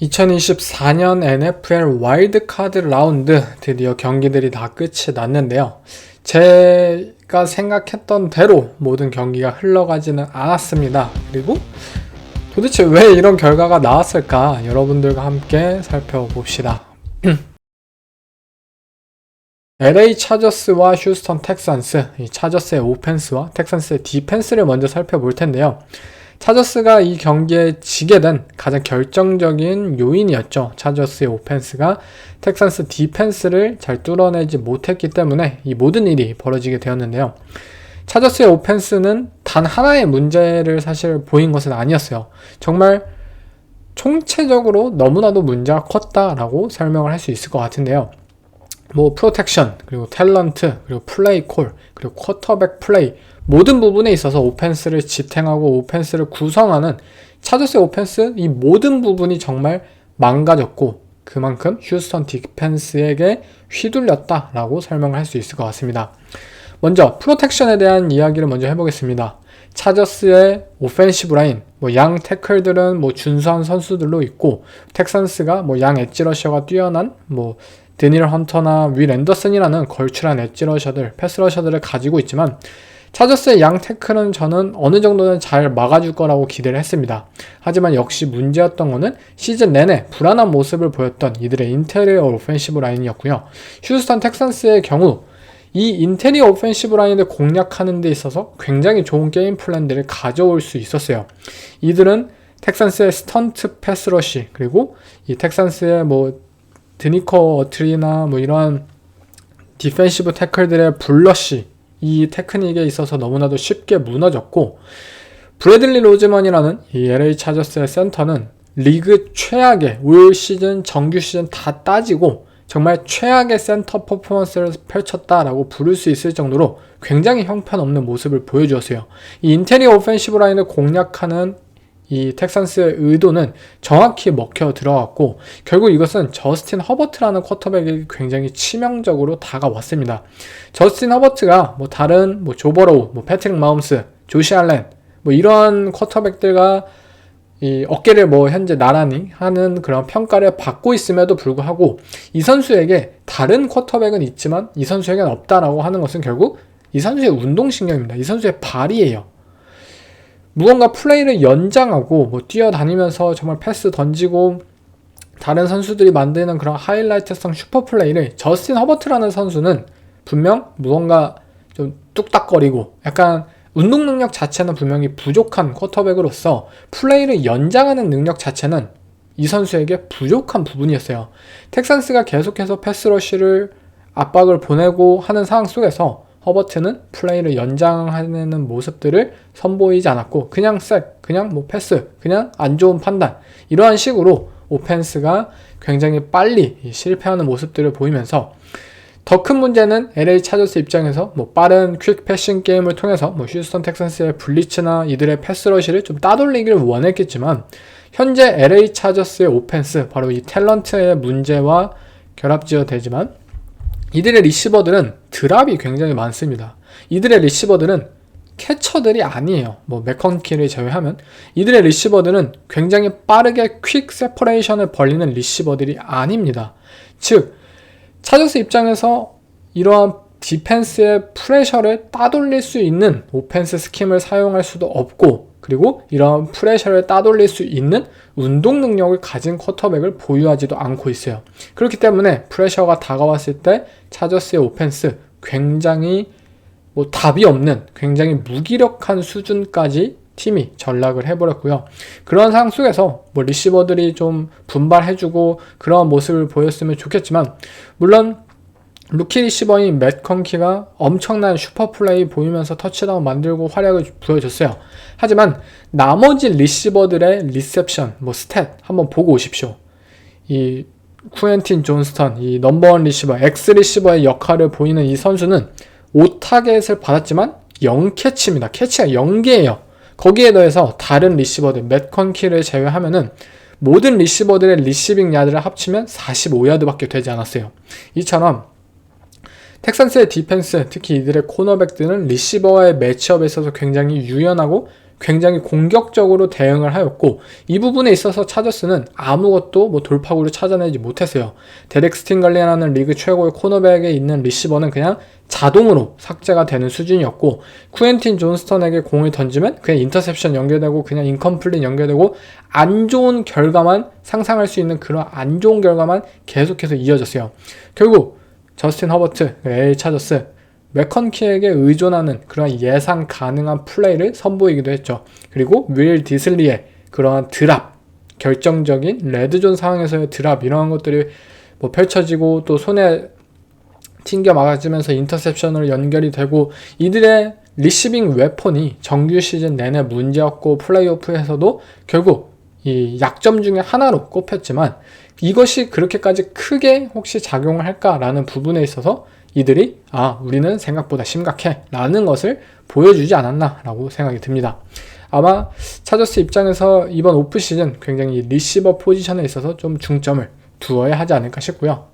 2024년 NFL 와일드카드 라운드 드디어 경기들이 다 끝이 났는데요. 제가 생각했던 대로 모든 경기가 흘러가지는 않았습니다. 그리고 도대체 왜 이런 결과가 나왔을까? 여러분들과 함께 살펴봅시다. LA 차저스와 휴스턴 텍산스, 이 차저스의 오펜스와 텍산스의 디펜스를 먼저 살펴볼 텐데요. 차저스가 이 경기에 지게 된 가장 결정적인 요인이었죠. 차저스의 오펜스가 텍산스 디펜스를 잘 뚫어내지 못했기 때문에 이 모든 일이 벌어지게 되었는데요. 차저스의 오펜스는 단 하나의 문제를 사실 보인 것은 아니었어요. 정말 총체적으로 너무나도 문제가 컸다라고 설명을 할 수 있을 것 같은데요. 프로텍션, 그리고 탤런트, 그리고 플레이 콜, 그리고 쿼터백 플레이 모든 부분에 있어서 오펜스를 지탱하고 오펜스를 구성하는 차저스의 오펜스 이 모든 부분이 정말 망가졌고 그만큼 휴스턴 디펜스에게 휘둘렸다라고 설명을 할 수 있을 것 같습니다. 먼저 프로텍션에 대한 이야기를 먼저 해보겠습니다. 차저스의 오펜시브 라인, 양 태클들은 준수한 선수들로 있고 텍산스가 양 엣지러셔가 뛰어난 드닐 헌터나 윌 앤더슨이라는 걸출한 엣지러셔들, 패스러셔들을 가지고 있지만 차저스의 양 태클은 저는 어느 정도는 잘 막아줄 거라고 기대를 했습니다. 하지만 역시 문제였던 거는 시즌 내내 불안한 모습을 보였던 이들의 인테리어 오펜시브 라인이었고요. 휴스턴 텍산스의 경우 이 인테리어 오펜시브 라인을 공략하는 데 있어서 굉장히 좋은 게임 플랜들을 가져올 수 있었어요. 이들은 텍산스의 스턴트 패스러시 그리고 이 텍산스의 드니커 어트리나 이러한 디펜시브 태클들의 블러시 이 테크닉에 있어서 너무나도 쉽게 무너졌고 브래들리 로즈먼이라는 이 LA 차저스의 센터는 리그 최악의 올 시즌 정규 시즌 다 따지고 정말 최악의 센터 퍼포먼스를 펼쳤다라고 부를 수 있을 정도로 굉장히 형편없는 모습을 보여주었어요. 이 인테리어 오펜시브 라인을 공략하는 이 텍산스의 의도는 정확히 먹혀 들어갔고 결국 이것은 저스틴 허버트라는 쿼터백이 굉장히 치명적으로 다가왔습니다. 저스틴 허버트가 다른 조 버로우, 패트릭 마홈스, 조시 알렌 이런 쿼터백들과 이 어깨를 현재 나란히 하는 그런 평가를 받고 있음에도 불구하고 이 선수에게 다른 쿼터백은 있지만 이 선수에게는 없다라고 하는 것은 결국 이 선수의 운동신경입니다. 이 선수의 발이에요. 무언가 플레이를 연장하고 뛰어다니면서 정말 패스 던지고 다른 선수들이 만드는 그런 하이라이트성 슈퍼 플레이를 저스틴 허버트라는 선수는 분명 무언가 좀 뚝딱거리고 약간 운동 능력 자체는 분명히 부족한 쿼터백으로서 플레이를 연장하는 능력 자체는 이 선수에게 부족한 부분이었어요. 텍산스가 계속해서 패스러쉬를 압박을 보내고 하는 상황 속에서 허버트는 플레이를 연장하는 모습들을 선보이지 않았고 그냥 그냥 패스, 그냥 안 좋은 판단 이러한 식으로 오펜스가 굉장히 빨리 실패하는 모습들을 보이면서 더 큰 문제는 LA 차저스 입장에서 빠른 퀵 패싱 게임을 통해서 휴스턴 텍산스의 블리츠나 이들의 패스러시를 좀 따돌리기를 원했겠지만 현재 LA 차저스의 오펜스 바로 이 탤런트의 문제와 결합지어 되지만 이들의 리시버들은 드랍이 굉장히 많습니다. 이들의 리시버들은 캐처들이 아니에요. 맥컨키를 제외하면 이들의 리시버들은 굉장히 빠르게 퀵 세퍼레이션을 벌리는 리시버들이 아닙니다. 즉 차저스 입장에서 이러한 디펜스의 프레셔를 따돌릴 수 있는 오펜스 스킴을 사용할 수도 없고 그리고 이런 프레셔를 따돌릴 수 있는 운동 능력을 가진 쿼터백을 보유하지도 않고 있어요. 그렇기 때문에 프레셔가 다가왔을 때 차저스의 오펜스 굉장히 답이 없는 굉장히 무기력한 수준까지 팀이 전락을 해버렸고요. 그런 상황 속에서 리시버들이 좀 분발해주고 그런 모습을 보였으면 좋겠지만 물론 루키 리시버인 맷 컨키가 엄청난 슈퍼플레이 보이면서 터치다운 만들고 활약을 보여줬어요. 하지만 나머지 리시버들의 리셉션, 스탯 한번 보고 오십시오. 이 쿠엔틴 존스턴, 이 넘버원 리시버, X 리시버의 역할을 보이는 이 선수는 5타겟을 받았지만 0캐치입니다. 캐치가 0개예요. 거기에 더해서 다른 리시버들, 맷 컨키를 제외하면은 모든 리시버들의 리시빙 야드를 합치면 45야드밖에 되지 않았어요. 이처럼 텍산스의 디펜스, 특히 이들의 코너백들은 리시버와의 매치업에 있어서 굉장히 유연하고 굉장히 공격적으로 대응을 하였고, 이 부분에 있어서 차저스는 아무것도 뭐 돌파구를 찾아내지 못했어요. 데렉 스팅글리라는 리그 최고의 코너백에 있는 리시버는 그냥 자동으로 삭제가 되는 수준이었고, 쿠엔틴 존스턴에게 공을 던지면 그냥 인터셉션 연결되고 그냥 인컴플릿 연결되고 안 좋은 결과만 상상할 수 있는 그런 안 좋은 결과만 계속해서 이어졌어요. 결국 저스틴 허버트, LA 차저스, 맥컨키에게 의존하는 그런 예상 가능한 플레이를 선보이기도 했죠. 그리고 윌 디슬리의 그러한 드랍, 결정적인 레드존 상황에서의 드랍, 이러한 것들이 뭐 펼쳐지고 또 손에 튕겨 막아주면서 인터셉션으로 연결이 되고, 이들의 리시빙 웨폰이 정규 시즌 내내 문제였고 플레이오프에서도 결국 이 약점 중에 하나로 꼽혔지만, 이것이 그렇게까지 크게 혹시 작용을 할까라는 부분에 있어서 이들이 우리는 생각보다 심각해 라는 것을 보여주지 않았나 라고 생각이 듭니다. 아마 차저스 입장에서 이번 오프시즌 굉장히 리시버 포지션에 있어서 좀 중점을 두어야 하지 않을까 싶고요.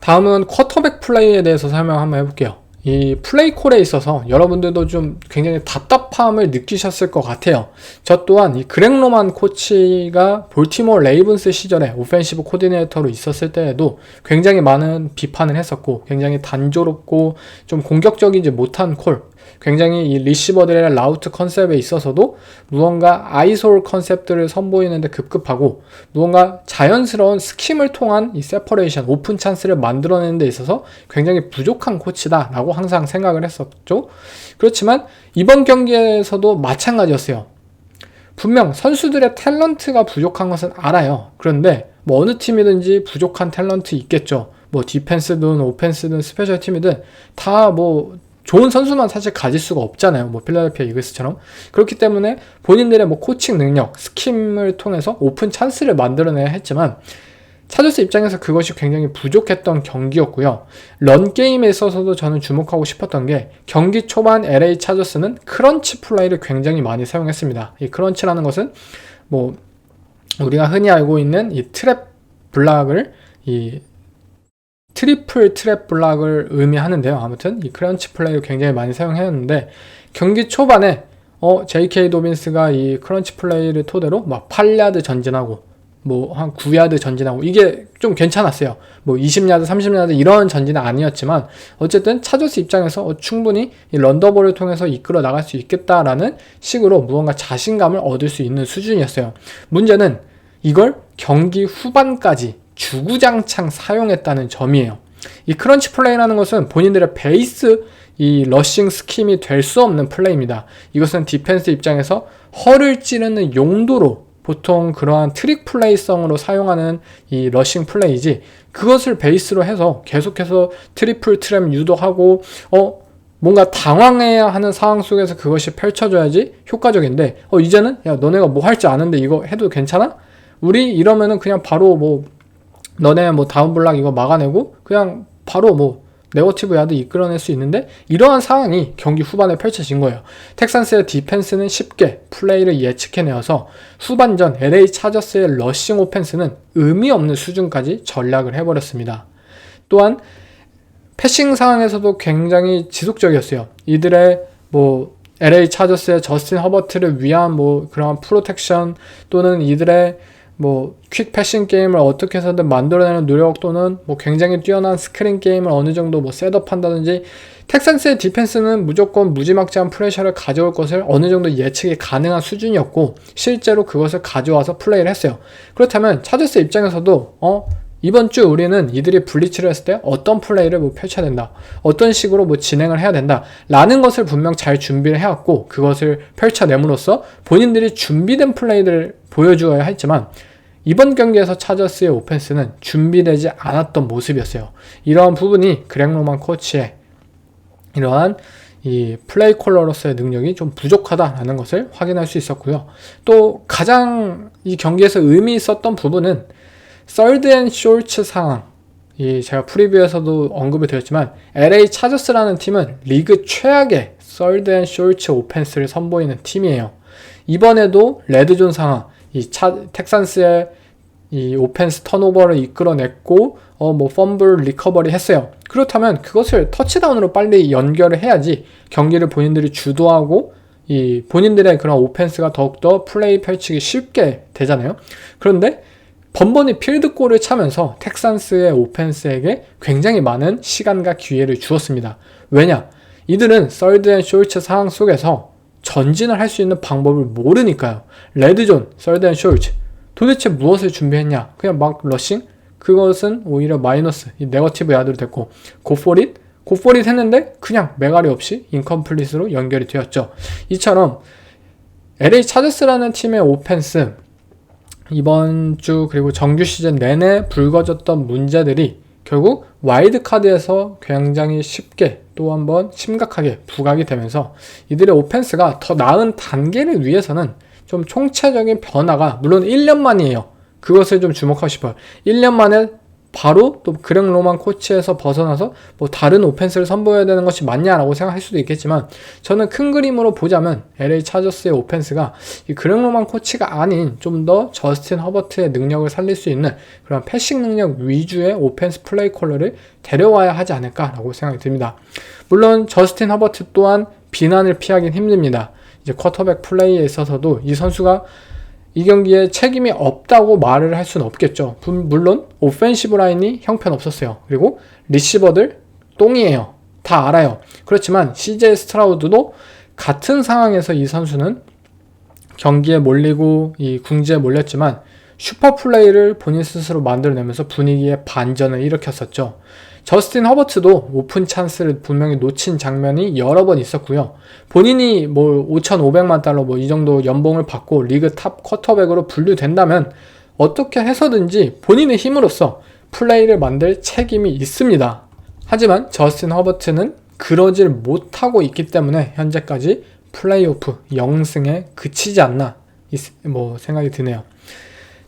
다음은 쿼터백 플레이에 대해서 설명 한번 해볼게요. 이 플레이 콜에 있어서 여러분들도 좀 굉장히 답답함을 느끼셨을 것 같아요. 저 또한 이 그렉 로만 코치가 볼티모어 레이븐스 시절에 오펜시브 코디네이터로 있었을 때에도 굉장히 많은 비판을 했었고, 굉장히 단조롭고 좀 공격적이지 못한 콜, 굉장히 이 리시버들의 라우트 컨셉에 있어서도 무언가 아이솔 컨셉들을 선보이는데 급급하고, 무언가 자연스러운 스킴을 통한 이 세퍼레이션, 오픈 찬스를 만들어내는 데 있어서 굉장히 부족한 코치다 라고 항상 생각을 했었죠. 그렇지만 이번 경기에서도 마찬가지였어요. 분명 선수들의 탤런트가 부족한 것은 알아요. 그런데 뭐 어느 팀이든지 부족한 탤런트 있겠죠. 뭐 디펜스든 오펜스든 스페셜 팀이든 다 뭐 좋은 선수만 사실 가질 수가 없잖아요. 뭐 필라델피아 이글스처럼. 그렇기 때문에 본인들의 뭐 코칭 능력, 스킴을 통해서 오픈 찬스를 만들어내야 했지만, 차저스 입장에서 그것이 굉장히 부족했던 경기였고요. 런 게임에 있어서도 저는 주목하고 싶었던 게, 경기 초반 LA 차저스는 크런치 플레이를 굉장히 많이 사용했습니다. 이 크런치라는 것은 뭐 우리가 흔히 알고 있는 이 트랩 블락을, 이 트리플 트랩 블락을 의미하는데요. 아무튼 이 크런치 플레이를 굉장히 많이 사용했는데, 경기 초반에 J.K. 도빈스가 이 크런치 플레이를 토대로 막 8야드 전진하고 뭐 한 9야드 전진하고, 이게 좀 괜찮았어요. 뭐 20야드, 30야드 이런 전진은 아니었지만 어쨌든 차저스 입장에서 충분히 이 런더볼을 통해서 이끌어 나갈 수 있겠다라는 식으로 무언가 자신감을 얻을 수 있는 수준이었어요. 문제는 이걸 경기 후반까지 주구장창 사용했다는 점이에요. 이 크런치 플레이라는 것은 본인들의 베이스 이 러싱 스킴이 될 수 없는 플레이입니다. 이것은 디펜스 입장에서 허를 찌르는 용도로 보통 그러한 트릭 플레이성으로 사용하는 이 러싱 플레이지, 그것을 베이스로 해서 계속해서 트리플 트랩 유도하고 뭔가 당황해야 하는 상황 속에서 그것이 펼쳐져야지 효과적인데, 이제는 야 너네가 뭐 할지 아는데 이거 해도 괜찮아? 우리 이러면은 그냥 바로 뭐 너네 뭐 다운 블락 이거 막아내고 그냥 바로 뭐 네거티브 야드 이끌어낼 수 있는데, 이러한 상황이 경기 후반에 펼쳐진 거예요. 텍산스의 디펜스는 쉽게 플레이를 예측해내어서 후반전 LA 차저스의 러싱 오펜스는 의미 없는 수준까지 전략을 해버렸습니다. 또한 패싱 상황에서도 굉장히 지속적이었어요. 이들의 뭐 LA 차저스의 저스틴 허버트를 위한 뭐 그런 프로텍션, 또는 이들의 뭐 퀵 패싱 게임을 어떻게 해서든 만들어내는 노력, 또는 뭐 굉장히 뛰어난 스크린 게임을 어느 정도 뭐 셋업한다든지, 텍산스의 디펜스는 무조건 무지막지한 프레셔를 가져올 것을 어느 정도 예측이 가능한 수준이었고, 실제로 그것을 가져와서 플레이를 했어요. 그렇다면 차저스 입장에서도 이번 주 우리는 이들이 블리츠를 했을 때 어떤 플레이를 뭐 펼쳐야 된다, 어떤 식으로 뭐 진행을 해야 된다 라는 것을 분명 잘 준비를 해왔고, 그것을 펼쳐냄으로써 본인들이 준비된 플레이들을 보여주어야 했지만, 이번 경기에서 차저스의 오펜스는 준비되지 않았던 모습이었어요. 이러한 부분이 그렉 로만 코치의 이러한 이 플레이 콜러로서의 능력이 좀 부족하다라는 것을 확인할 수 있었고요. 또 가장 이 경기에서 의미 있었던 부분은 서드 앤 숄츠 상황. 제가 프리뷰에서도 언급을 드렸지만 LA 차저스라는 팀은 리그 최악의 서드 앤 숄츠 오펜스를 선보이는 팀이에요. 이번에도 레드존 상황, 텍산스의 이 오펜스 턴오버를 이끌어냈고 뭐 펌블 리커버리 했어요. 그렇다면 그것을 터치다운으로 빨리 연결을 해야지 경기를 본인들이 주도하고 이 본인들의 그런 오펜스가 더욱더 플레이 펼치기 쉽게 되잖아요. 그런데 번번이 필드골을 차면서 텍산스의 오펜스에게 굉장히 많은 시간과 기회를 주었습니다. 왜냐? 이들은 서드 앤 숄츠 상황 속에서 전진을 할 수 있는 방법을 모르니까요. 레드존, 서드 앤 숄츠 도대체 무엇을 준비했냐? 그냥 막 러싱? 그것은 오히려 마이너스, 네거티브 야드로 됐고, 고포릿 했는데 그냥 메가리 없이 인컴플릿으로 연결이 되었죠. 이처럼 LA 차저스라는 팀의 오펜스, 이번 주 그리고 정규 시즌 내내 불거졌던 문제들이 결국 와일드카드에서 굉장히 쉽게 또 한번 심각하게 부각이 되면서 이들의 오펜스가 더 나은 단계를 위해서는 좀 총체적인 변화가, 물론 1년 만이에요. 그것을 좀 주목하고 싶어요. 1년 만에 바로 또 그렉 로만 코치에서 벗어나서 뭐 다른 오펜스를 선보여야 되는 것이 맞냐라고 생각할 수도 있겠지만, 저는 큰 그림으로 보자면 LA 차저스의 오펜스가 이 그렉 로만 코치가 아닌 좀 더 저스틴 허버트의 능력을 살릴 수 있는 그런 패싱 능력 위주의 오펜스 플레이 컬러를 데려와야 하지 않을까라고 생각이 듭니다. 물론 저스틴 허버트 또한 비난을 피하긴 힘듭니다. 이제 쿼터백 플레이에 있어서도 이 선수가 이 경기에 책임이 없다고 말을 할 수는 없겠죠. 물론 오펜시브 라인이 형편없었어요. 그리고 리시버들 똥이에요. 다 알아요. 그렇지만 CJ 스트라우드도 같은 상황에서 이 선수는 경기에 몰리고 이 궁지에 몰렸지만 슈퍼 플레이를 본인 스스로 만들어내면서 분위기에 반전을 일으켰었죠. 저스틴 허버트도 오픈 찬스를 분명히 놓친 장면이 여러 번 있었고요. 본인이 뭐 5,500만 달러 뭐 이 정도 연봉을 받고 리그 탑 쿼터백으로 분류된다면 어떻게 해서든지 본인의 힘으로써 플레이를 만들 책임이 있습니다. 하지만 저스틴 허버트는 그러질 못하고 있기 때문에 현재까지 플레이오프 0승에 그치지 않나 뭐 생각이 드네요.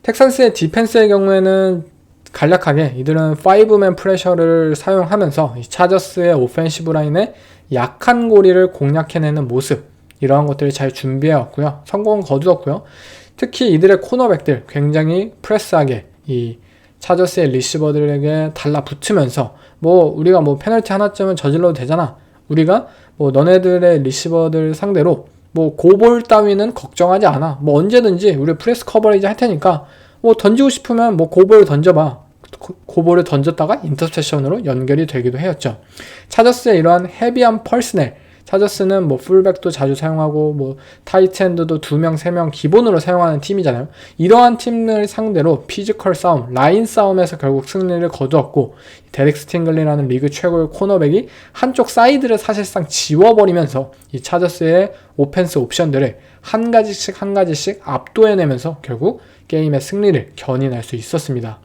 텍산스의 디펜스의 경우에는 간략하게 이들은 5맨 프레셔를 사용하면서 이 차저스의 오펜시브 라인의 약한 고리를 공략해내는 모습, 이러한 것들을 잘 준비해왔고요. 성공은 거두었고요. 특히 이들의 코너백들 굉장히 프레스하게 이 차저스의 리시버들에게 달라붙으면서 뭐 우리가 뭐 페널티 하나쯤은 저질러도 되잖아. 우리가 뭐 너네들의 리시버들 상대로 뭐 고볼 따위는 걱정하지 않아. 뭐 언제든지 우리 프레스 커버리지 할 테니까 뭐 던지고 싶으면 뭐 고볼을 던져봐. 고볼을 던졌다가 인터셉션으로 연결이 되기도 했죠. 차저스의 이러한 헤비한 퍼스넬, 차저스는 뭐 풀백도 자주 사용하고 뭐 타이트엔드도 2명, 3명 기본으로 사용하는 팀이잖아요. 이러한 팀을 상대로 피지컬 싸움, 라인 싸움에서 결국 승리를 거두었고, 데릭 스팅글리라는 리그 최고의 코너백이 한쪽 사이드를 사실상 지워버리면서 이 차저스의 오펜스 옵션들을 한 가지씩 압도해내면서 결국 게임의 승리를 견인할 수 있었습니다.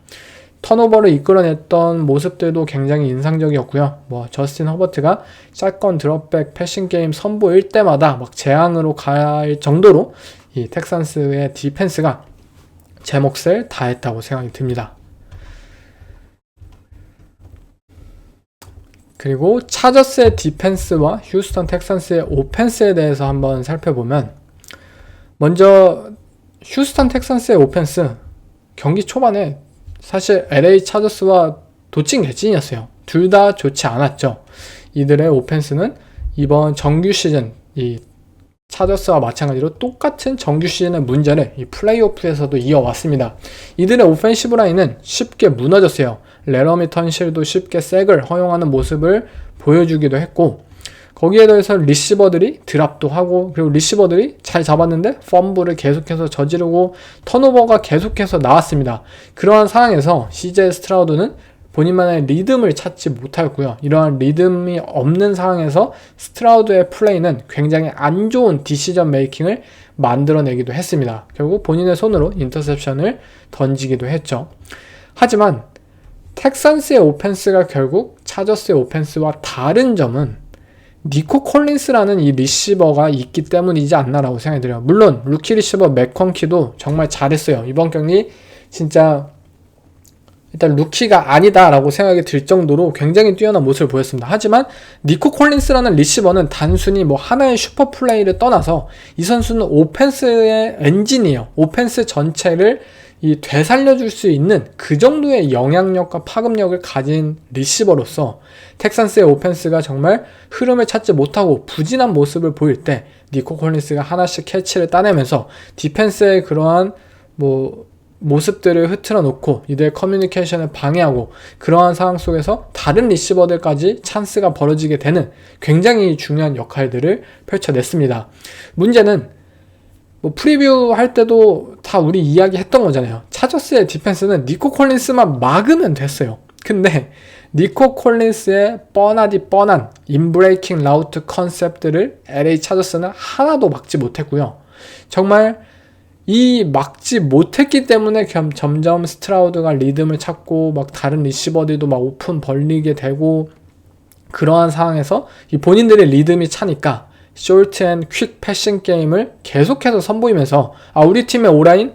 턴오버를 이끌어냈던 모습들도 굉장히 인상적이었고요. 뭐 저스틴 허버트가 샷건 드롭백 패싱 게임 선보일 때마다 막 재앙으로 갈 정도로 이 텍산스의 디펜스가 제 몫을 다했다고 생각이 듭니다. 그리고 차저스의 디펜스와 휴스턴 텍산스의 오펜스에 대해서 한번 살펴보면, 먼저 휴스턴 텍산스의 오펜스, 경기 초반에 사실 LA 차저스와 도찐개찐이었어요. 둘 다 좋지 않았죠. 이들의 오펜스는 이번 정규 시즌 이 차저스와 마찬가지로 똑같은 정규 시즌의 문제를 이 플레이오프에서도 이어왔습니다. 이들의 오펜시브 라인은 쉽게 무너졌어요. 레러미 턴실도 쉽게 색을 허용하는 모습을 보여주기도 했고, 거기에 더해서 리시버들이 드랍도 하고, 그리고 리시버들이 잘 잡았는데 펌블을 계속해서 저지르고 턴오버가 계속해서 나왔습니다. 그러한 상황에서 CJ 스트라우드는 본인만의 리듬을 찾지 못하였고요. 이러한 리듬이 없는 상황에서 스트라우드의 플레이는 굉장히 안 좋은 디시전 메이킹을 만들어내기도 했습니다. 결국 본인의 손으로 인터셉션을 던지기도 했죠. 하지만 텍산스의 오펜스가 결국 차저스의 오펜스와 다른 점은 니코 콜린스라는 이 리시버가 있기 때문이지 않나라고 생각이 들어요. 물론 루키 리시버 맥컨키도 정말 잘했어요. 이번 경기 진짜 일단 루키가 아니다라고 생각이 들 정도로 굉장히 뛰어난 모습을 보였습니다. 하지만 니코 콜린스라는 리시버는 단순히 뭐 하나의 슈퍼 플레이를 떠나서 이 선수는 오펜스의 엔진이에요. 오펜스 전체를 이 되살려줄 수 있는 그 정도의 영향력과 파급력을 가진 리시버로서 텍산스의 오펜스가 정말 흐름을 찾지 못하고 부진한 모습을 보일 때 니코 콜린스가 하나씩 캐치를 따내면서 디펜스의 그러한 모습들을 흐트러 놓고 이들의 커뮤니케이션을 방해하고 그러한 상황 속에서 다른 리시버들까지 찬스가 벌어지게 되는 굉장히 중요한 역할들을 펼쳐냈습니다. 문제는 프리뷰 할 때도 다 우리 이야기 했던 거잖아요. 차저스의 디펜스는 니코 콜린스만 막으면 됐어요. 근데 니코 콜린스의 뻔한 인브레이킹 라우트 컨셉들을 LA 차저스는 하나도 막지 못했고요. 정말 이 막지 못했기 때문에 점점 스트라우드가 리듬을 찾고 막 다른 리시버들도 막 오픈 벌리게 되고 그러한 상황에서 이 본인들의 리듬이 차니까 쇼트 앤 퀵 패싱 게임을 계속해서 선보이면서 우리 팀의 오라인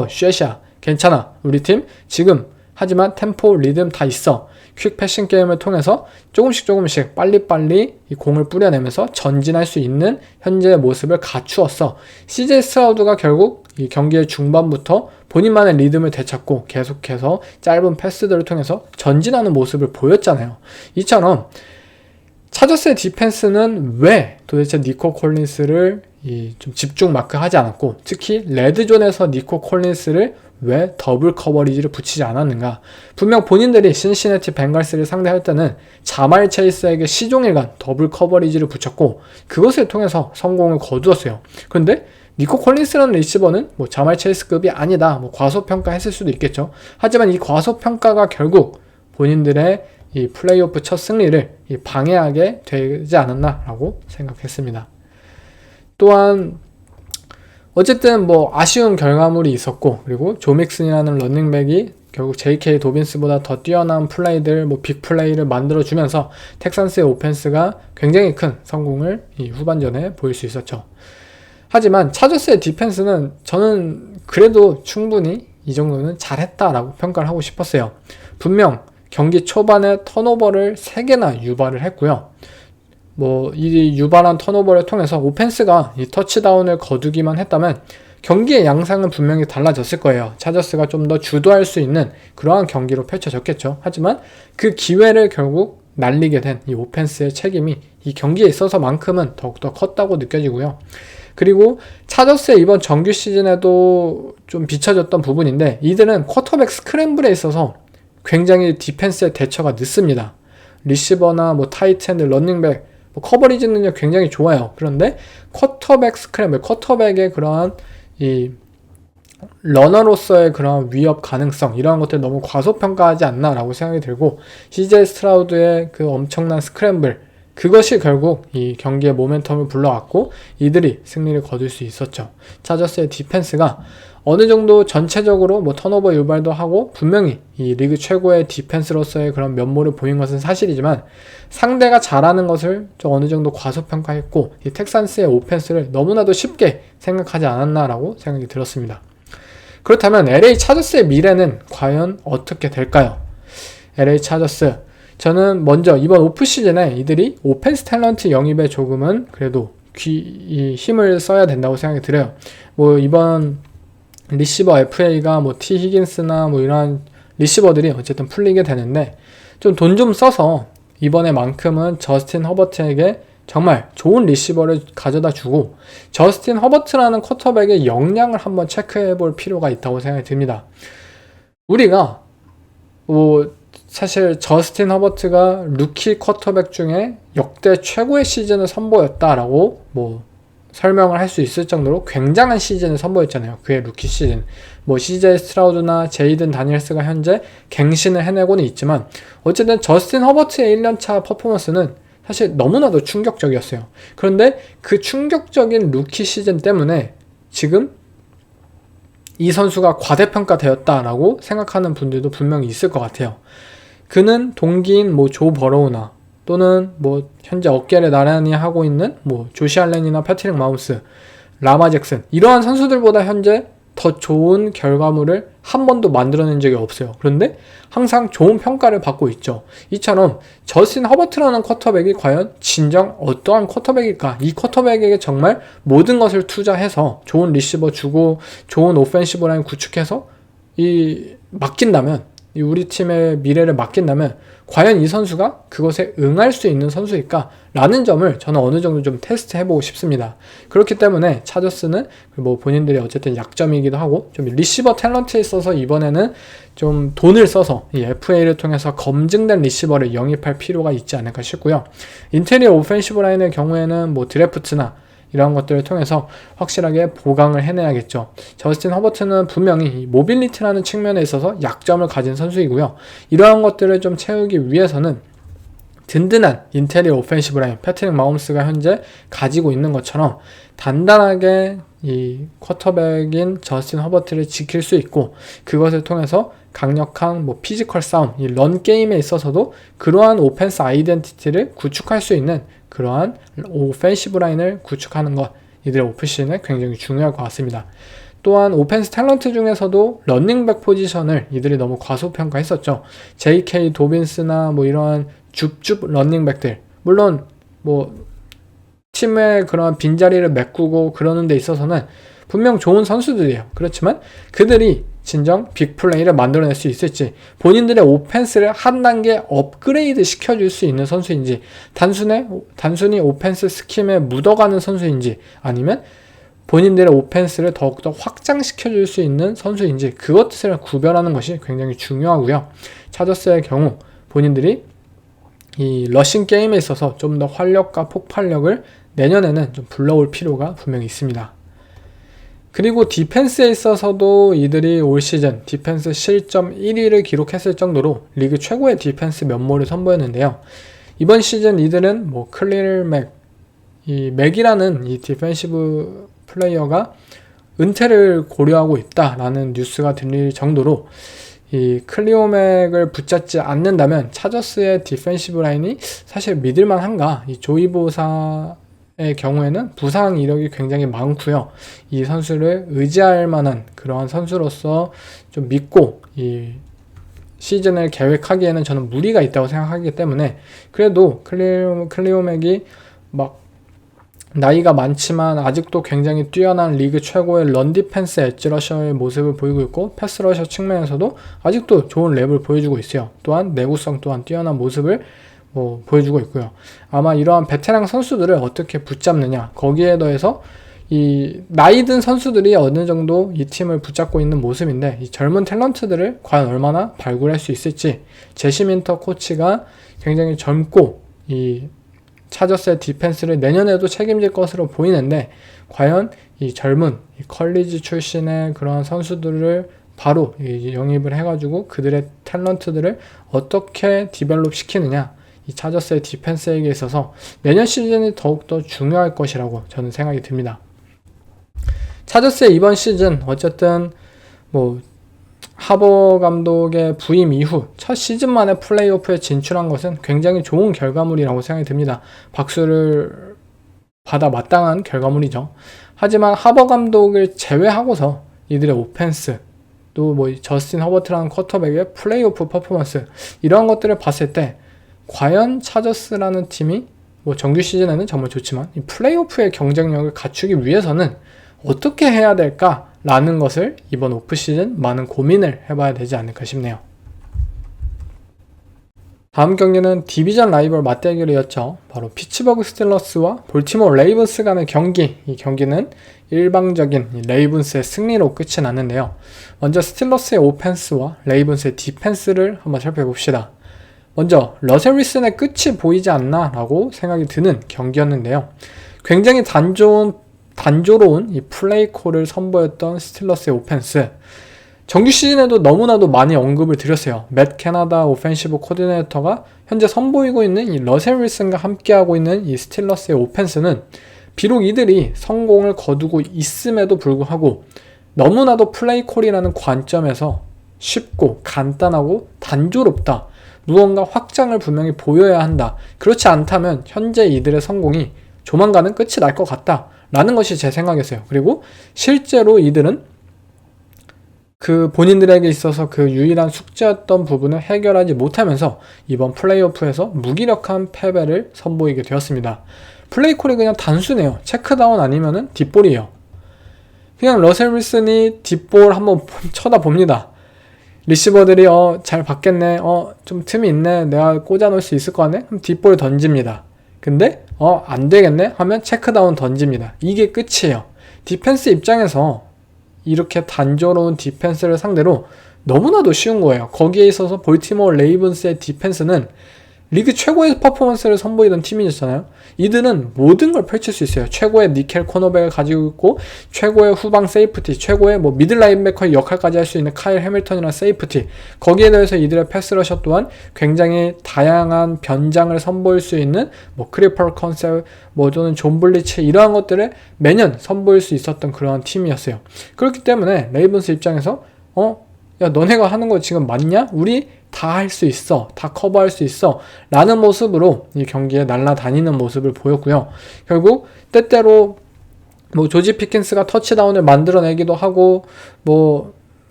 쉐샤 괜찮아 우리 팀 지금 하지만 템포 리듬 다 있어 퀵 패싱 게임을 통해서 조금씩 빨리빨리 이 공을 뿌려내면서 전진할 수 있는 현재의 모습을 갖추었어. CJ 스트라우드가 결국 이 경기의 중반부터 본인만의 리듬을 되찾고 계속해서 짧은 패스들을 통해서 전진하는 모습을 보였잖아요. 이처럼 차저스의 디펜스는 왜 도대체 니코 콜린스를 좀 집중 마크하지 않았고 특히 레드존에서 니코 콜린스를 왜 더블 커버리지를 붙이지 않았는가. 분명 본인들이 신시내티 벵갈스를 상대할 때는 자말 체이스에게 시종일관 더블 커버리지를 붙였고 그것을 통해서 성공을 거두었어요. 그런데 니코 콜린스라는 리시버는 자말 체이스급이 아니다 과소평가했을 수도 있겠죠. 하지만 이 과소평가가 결국 본인들의 이 플레이오프 첫 승리를 방해하게 되지 않았나라고 생각했습니다. 또한 어쨌든 아쉬운 결과물이 있었고 그리고 조 믹슨이라는 런닝백이 결국 JK 도빈스보다 더 뛰어난 플레이들 빅플레이를 만들어주면서 텍산스의 오펜스가 굉장히 큰 성공을 이 후반전에 보일 수 있었죠. 하지만 차저스의 디펜스는 저는 그래도 충분히 이 정도는 잘했다라고 평가를 하고 싶었어요. 분명 경기 초반에 턴오버를 3개나 유발을 했고요. 이 유발한 턴오버를 통해서 오펜스가 이 터치다운을 거두기만 했다면 경기의 양상은 분명히 달라졌을 거예요. 차저스가 좀 더 주도할 수 있는 그러한 경기로 펼쳐졌겠죠. 하지만 그 기회를 결국 날리게 된 이 오펜스의 책임이 이 경기에 있어서만큼은 더욱더 컸다고 느껴지고요. 그리고 차저스의 이번 정규 시즌에도 좀 비춰졌던 부분인데 이들은 쿼터백 스크램블에 있어서 굉장히 디펜스의 대처가 늦습니다. 리시버나 타이트엔드, 런닝백 커버리지 능력 굉장히 좋아요. 그런데 쿼터백 스크램블, 쿼터백의 그러한 이 러너로서의 그런 위협 가능성 이러한 것들 너무 과소평가하지 않나라고 생각이 들고 CJ 스트라우드의 그 엄청난 스크램블 그것이 결국 이 경기의 모멘텀을 불러왔고 이들이 승리를 거둘 수 있었죠. 차저스의 디펜스가 어느 정도 전체적으로 턴오버 유발도 하고 분명히 이 리그 최고의 디펜스로서의 그런 면모를 보인 것은 사실이지만 상대가 잘하는 것을 좀 어느 정도 과소평가했고 이 텍산스의 오펜스를 너무나도 쉽게 생각하지 않았나라고 생각이 들었습니다. 그렇다면 LA 차저스의 미래는 과연 어떻게 될까요? LA 차저스 저는 먼저 이번 오프시즌에 이들이 오펜스 탤런트 영입에 조금은 그래도 힘을 써야 된다고 생각이 들어요. 이번 리시버 FA가 T 히긴스나 이런 리시버들이 어쨌든 풀리게 되는데 좀 돈 좀 써서 이번에만큼은 저스틴 허버트에게 정말 좋은 리시버를 가져다 주고 저스틴 허버트라는 쿼터백의 역량을 한번 체크해 볼 필요가 있다고 생각이 듭니다. 우리가 사실 저스틴 허버트가 루키 쿼터백 중에 역대 최고의 시즌을 선보였다라고 설명을 할 수 있을 정도로 굉장한 시즌을 선보였잖아요. 그의 루키 시즌. CJ 스트라우드나 제이든 다니엘스가 현재 갱신을 해내고는 있지만 어쨌든 저스틴 허버트의 1년차 퍼포먼스는 사실 너무나도 충격적이었어요. 그런데 그 충격적인 루키 시즌 때문에 지금 이 선수가 과대평가되었다라고 생각하는 분들도 분명히 있을 것 같아요. 그는 동기인 조 버로우나 또는 현재 어깨를 나란히 하고 있는 조시 알렌이나 패트릭 마우스, 라마 잭슨 이러한 선수들보다 현재 더 좋은 결과물을 한 번도 만들어낸 적이 없어요. 그런데 항상 좋은 평가를 받고 있죠. 이처럼 저스틴 허버트라는 쿼터백이 과연 진정 어떠한 쿼터백일까? 이 쿼터백에게 정말 모든 것을 투자해서 좋은 리시버 주고 좋은 오펜시브 라인 구축해서 맡긴다면, 이 우리 팀의 미래를 맡긴다면 과연 이 선수가 그것에 응할 수 있는 선수일까? 라는 점을 저는 어느 정도 좀 테스트 해보고 싶습니다. 그렇기 때문에 차저스는 뭐 본인들이 어쨌든 약점이기도 하고 좀 리시버 탤런트에 있어서 이번에는 좀 돈을 써서 이 FA를 통해서 검증된 리시버를 영입할 필요가 있지 않을까 싶고요. 인테리어 오펜시브 라인의 경우에는 뭐 드래프트나 이런 것들을 통해서 확실하게 보강을 해내야겠죠. 저스틴 허버트는 분명히 모빌리티라는 측면에 있어서 약점을 가진 선수이고요. 이러한 것들을 좀 채우기 위해서는 든든한 인테리어 오펜시브 라인, 패트릭 마홈스가 현재 가지고 있는 것처럼 단단하게 이 쿼터백인 저스틴 허버트를 지킬 수 있고, 그것을 통해서 강력한 뭐 피지컬 싸움, 이 런 게임에 있어서도 그러한 오펜스 아이덴티티를 구축할 수 있는 그러한 오펜시브 라인을 구축하는 것, 이들의 오프시즌에 굉장히 중요할 것 같습니다. 또한 오펜스 탤런트 중에서도 러닝백 포지션을 이들이 너무 과소평가했었죠. JK 도빈스나 뭐 이러한 줍줍 러닝백들, 물론 뭐 팀의 그런 빈자리를 메꾸고 그러는 데 있어서는 분명 좋은 선수들이에요. 그렇지만 그들이 진정 빅플레이를 만들어낼 수 있을지, 본인들의 오펜스를 한 단계 업그레이드 시켜줄 수 있는 선수인지, 단순히 오펜스 스킴에 묻어가는 선수인지, 아니면 본인들의 오펜스를 더욱더 확장시켜줄 수 있는 선수인지, 그것을 구별하는 것이 굉장히 중요하고요. 차저스의 경우 본인들이 이 러싱 게임에 있어서 좀 더 활력과 폭발력을 내년에는 좀 불러올 필요가 분명히 있습니다. 그리고 디펜스에 있어서도 이들이 올 시즌 디펜스 실점 1위를 기록했을 정도로 리그 최고의 디펜스 면모를 선보였는데요. 이번 시즌 이들은 뭐 클릴 맥이라는 이 디펜시브 플레이어가 은퇴를 고려하고 있다라는 뉴스가 들릴 정도로 이 클리오맥을 붙잡지 않는다면 차저스의 디펜시브 라인이 사실 믿을만한가? 이 조이보사의 경우에는 부상 이력이 굉장히 많고요. 이 선수를 의지할 만한 그러한 선수로서 좀 믿고 이 시즌을 계획하기에는 저는 무리가 있다고 생각하기 때문에, 그래도 클리오맥이 막 나이가 많지만 아직도 굉장히 뛰어난 리그 최고의 런 디펜스 엣지 러셔의 모습을 보이고 있고, 패스 러셔 측면에서도 아직도 좋은 랩을 보여주고 있어요. 또한 내구성 또한 뛰어난 모습을 보여주고 있고요. 아마 이러한 베테랑 선수들을 어떻게 붙잡느냐, 거기에 더해서 이 나이든 선수들이 어느 정도 이 팀을 붙잡고 있는 모습인데, 이 젊은 탤런트들을 과연 얼마나 발굴할 수 있을지, 제시 민터 코치가 굉장히 젊고 이 차저스의 디펜스를 내년에도 책임질 것으로 보이는데, 과연 이 젊은 이 컬리지 출신의 그러한 선수들을 바로 영입을 해가지고 그들의 탤런트들을 어떻게 디벨롭 시키느냐, 이 차저스의 디펜스에게 있어서 내년 시즌이 더욱더 중요할 것이라고 저는 생각이 듭니다. 차저스의 이번 시즌 어쨌든 뭐 하버 감독의 부임 이후 첫 시즌 만에 플레이오프에 진출한 것은 굉장히 좋은 결과물이라고 생각이 듭니다. 박수를 받아 마땅한 결과물이죠. 하지만 하버 감독을 제외하고서 이들의 오펜스, 또 뭐 저스틴 허버트라는 쿼터백의 플레이오프 퍼포먼스, 이런 것들을 봤을 때 과연 차저스라는 팀이 뭐 정규 시즌에는 정말 좋지만 이 플레이오프의 경쟁력을 갖추기 위해서는 어떻게 해야 될까라는 것을 이번 오프시즌 많은 고민을 해봐야 되지 않을까 싶네요. 다음 경기는 디비전 라이벌 맞대결이었죠. 바로 피츠버그 스틸러스와 볼티모어 레이븐스 간의 경기. 이 경기는 일방적인 레이븐스의 승리로 끝이 났는데요. 먼저 스틸러스의 오펜스와 레이븐스의 디펜스를 한번 살펴봅시다. 먼저 러셀 윌슨의 끝이 보이지 않나 라고 생각이 드는 경기였는데요. 굉장히 단조로운 이 플레이 콜을 선보였던 스틸러스의 오펜스. 정규 시즌에도 너무나도 많이 언급을 드렸어요. 맷 캐나다 오펜시브 코디네이터가 현재 선보이고 있는 이 러셀 윌슨과 함께하고 있는 이 스틸러스의 오펜스는 비록 이들이 성공을 거두고 있음에도 불구하고 너무나도 플레이 콜이라는 관점에서 쉽고 간단하고 단조롭다. 무언가 확장을 분명히 보여야 한다. 그렇지 않다면 현재 이들의 성공이 조만간은 끝이 날 것 같다 라는 것이 제 생각이었어요. 그리고 실제로 이들은 그 본인들에게 있어서 그 유일한 숙제였던 부분을 해결하지 못하면서 이번 플레이오프에서 무기력한 패배를 선보이게 되었습니다. 플레이콜이 그냥 단순해요. 체크다운 아니면은 뒷볼이에요. 그냥 러셀 윌슨이 뒷볼 한번 쳐다봅니다. 리시버들이 잘 받겠네, 좀 틈이 있네, 내가 꽂아 놓을 수 있을 거 같네, 그럼 뒷볼 던집니다. 근데 안 되겠네 하면 체크다운 던집니다. 이게 끝이에요. 디펜스 입장에서 이렇게 단조로운 디펜스를 상대로 너무나도 쉬운 거예요. 거기에 있어서 볼티모어 레이븐스의 디펜스는 리그 최고의 퍼포먼스를 선보이던 팀이었잖아요. 이들은 모든 걸 펼칠 수 있어요. 최고의 니켈 코너백을 가지고 있고, 최고의 후방 세이프티, 최고의 미들 라인베커의 역할까지 할 수 있는 카일 해밀턴이나 세이프티, 거기에 대해서 이들의 패스러셔 또한 굉장히 다양한 변장을 선보일 수 있는 크리퍼 컨셉, 또는 존 블리츠, 이러한 것들을 매년 선보일 수 있었던 그러한 팀이었어요. 그렇기 때문에 레이븐스 입장에서 야, 너네가 하는 거 지금 맞냐? 우리 다 할 수 있어, 다 커버할 수 있어 라는 모습으로 이 경기에 날아다니는 모습을 보였고요. 결국 때때로 조지 피킨스가 터치다운을 만들어내기도 하고,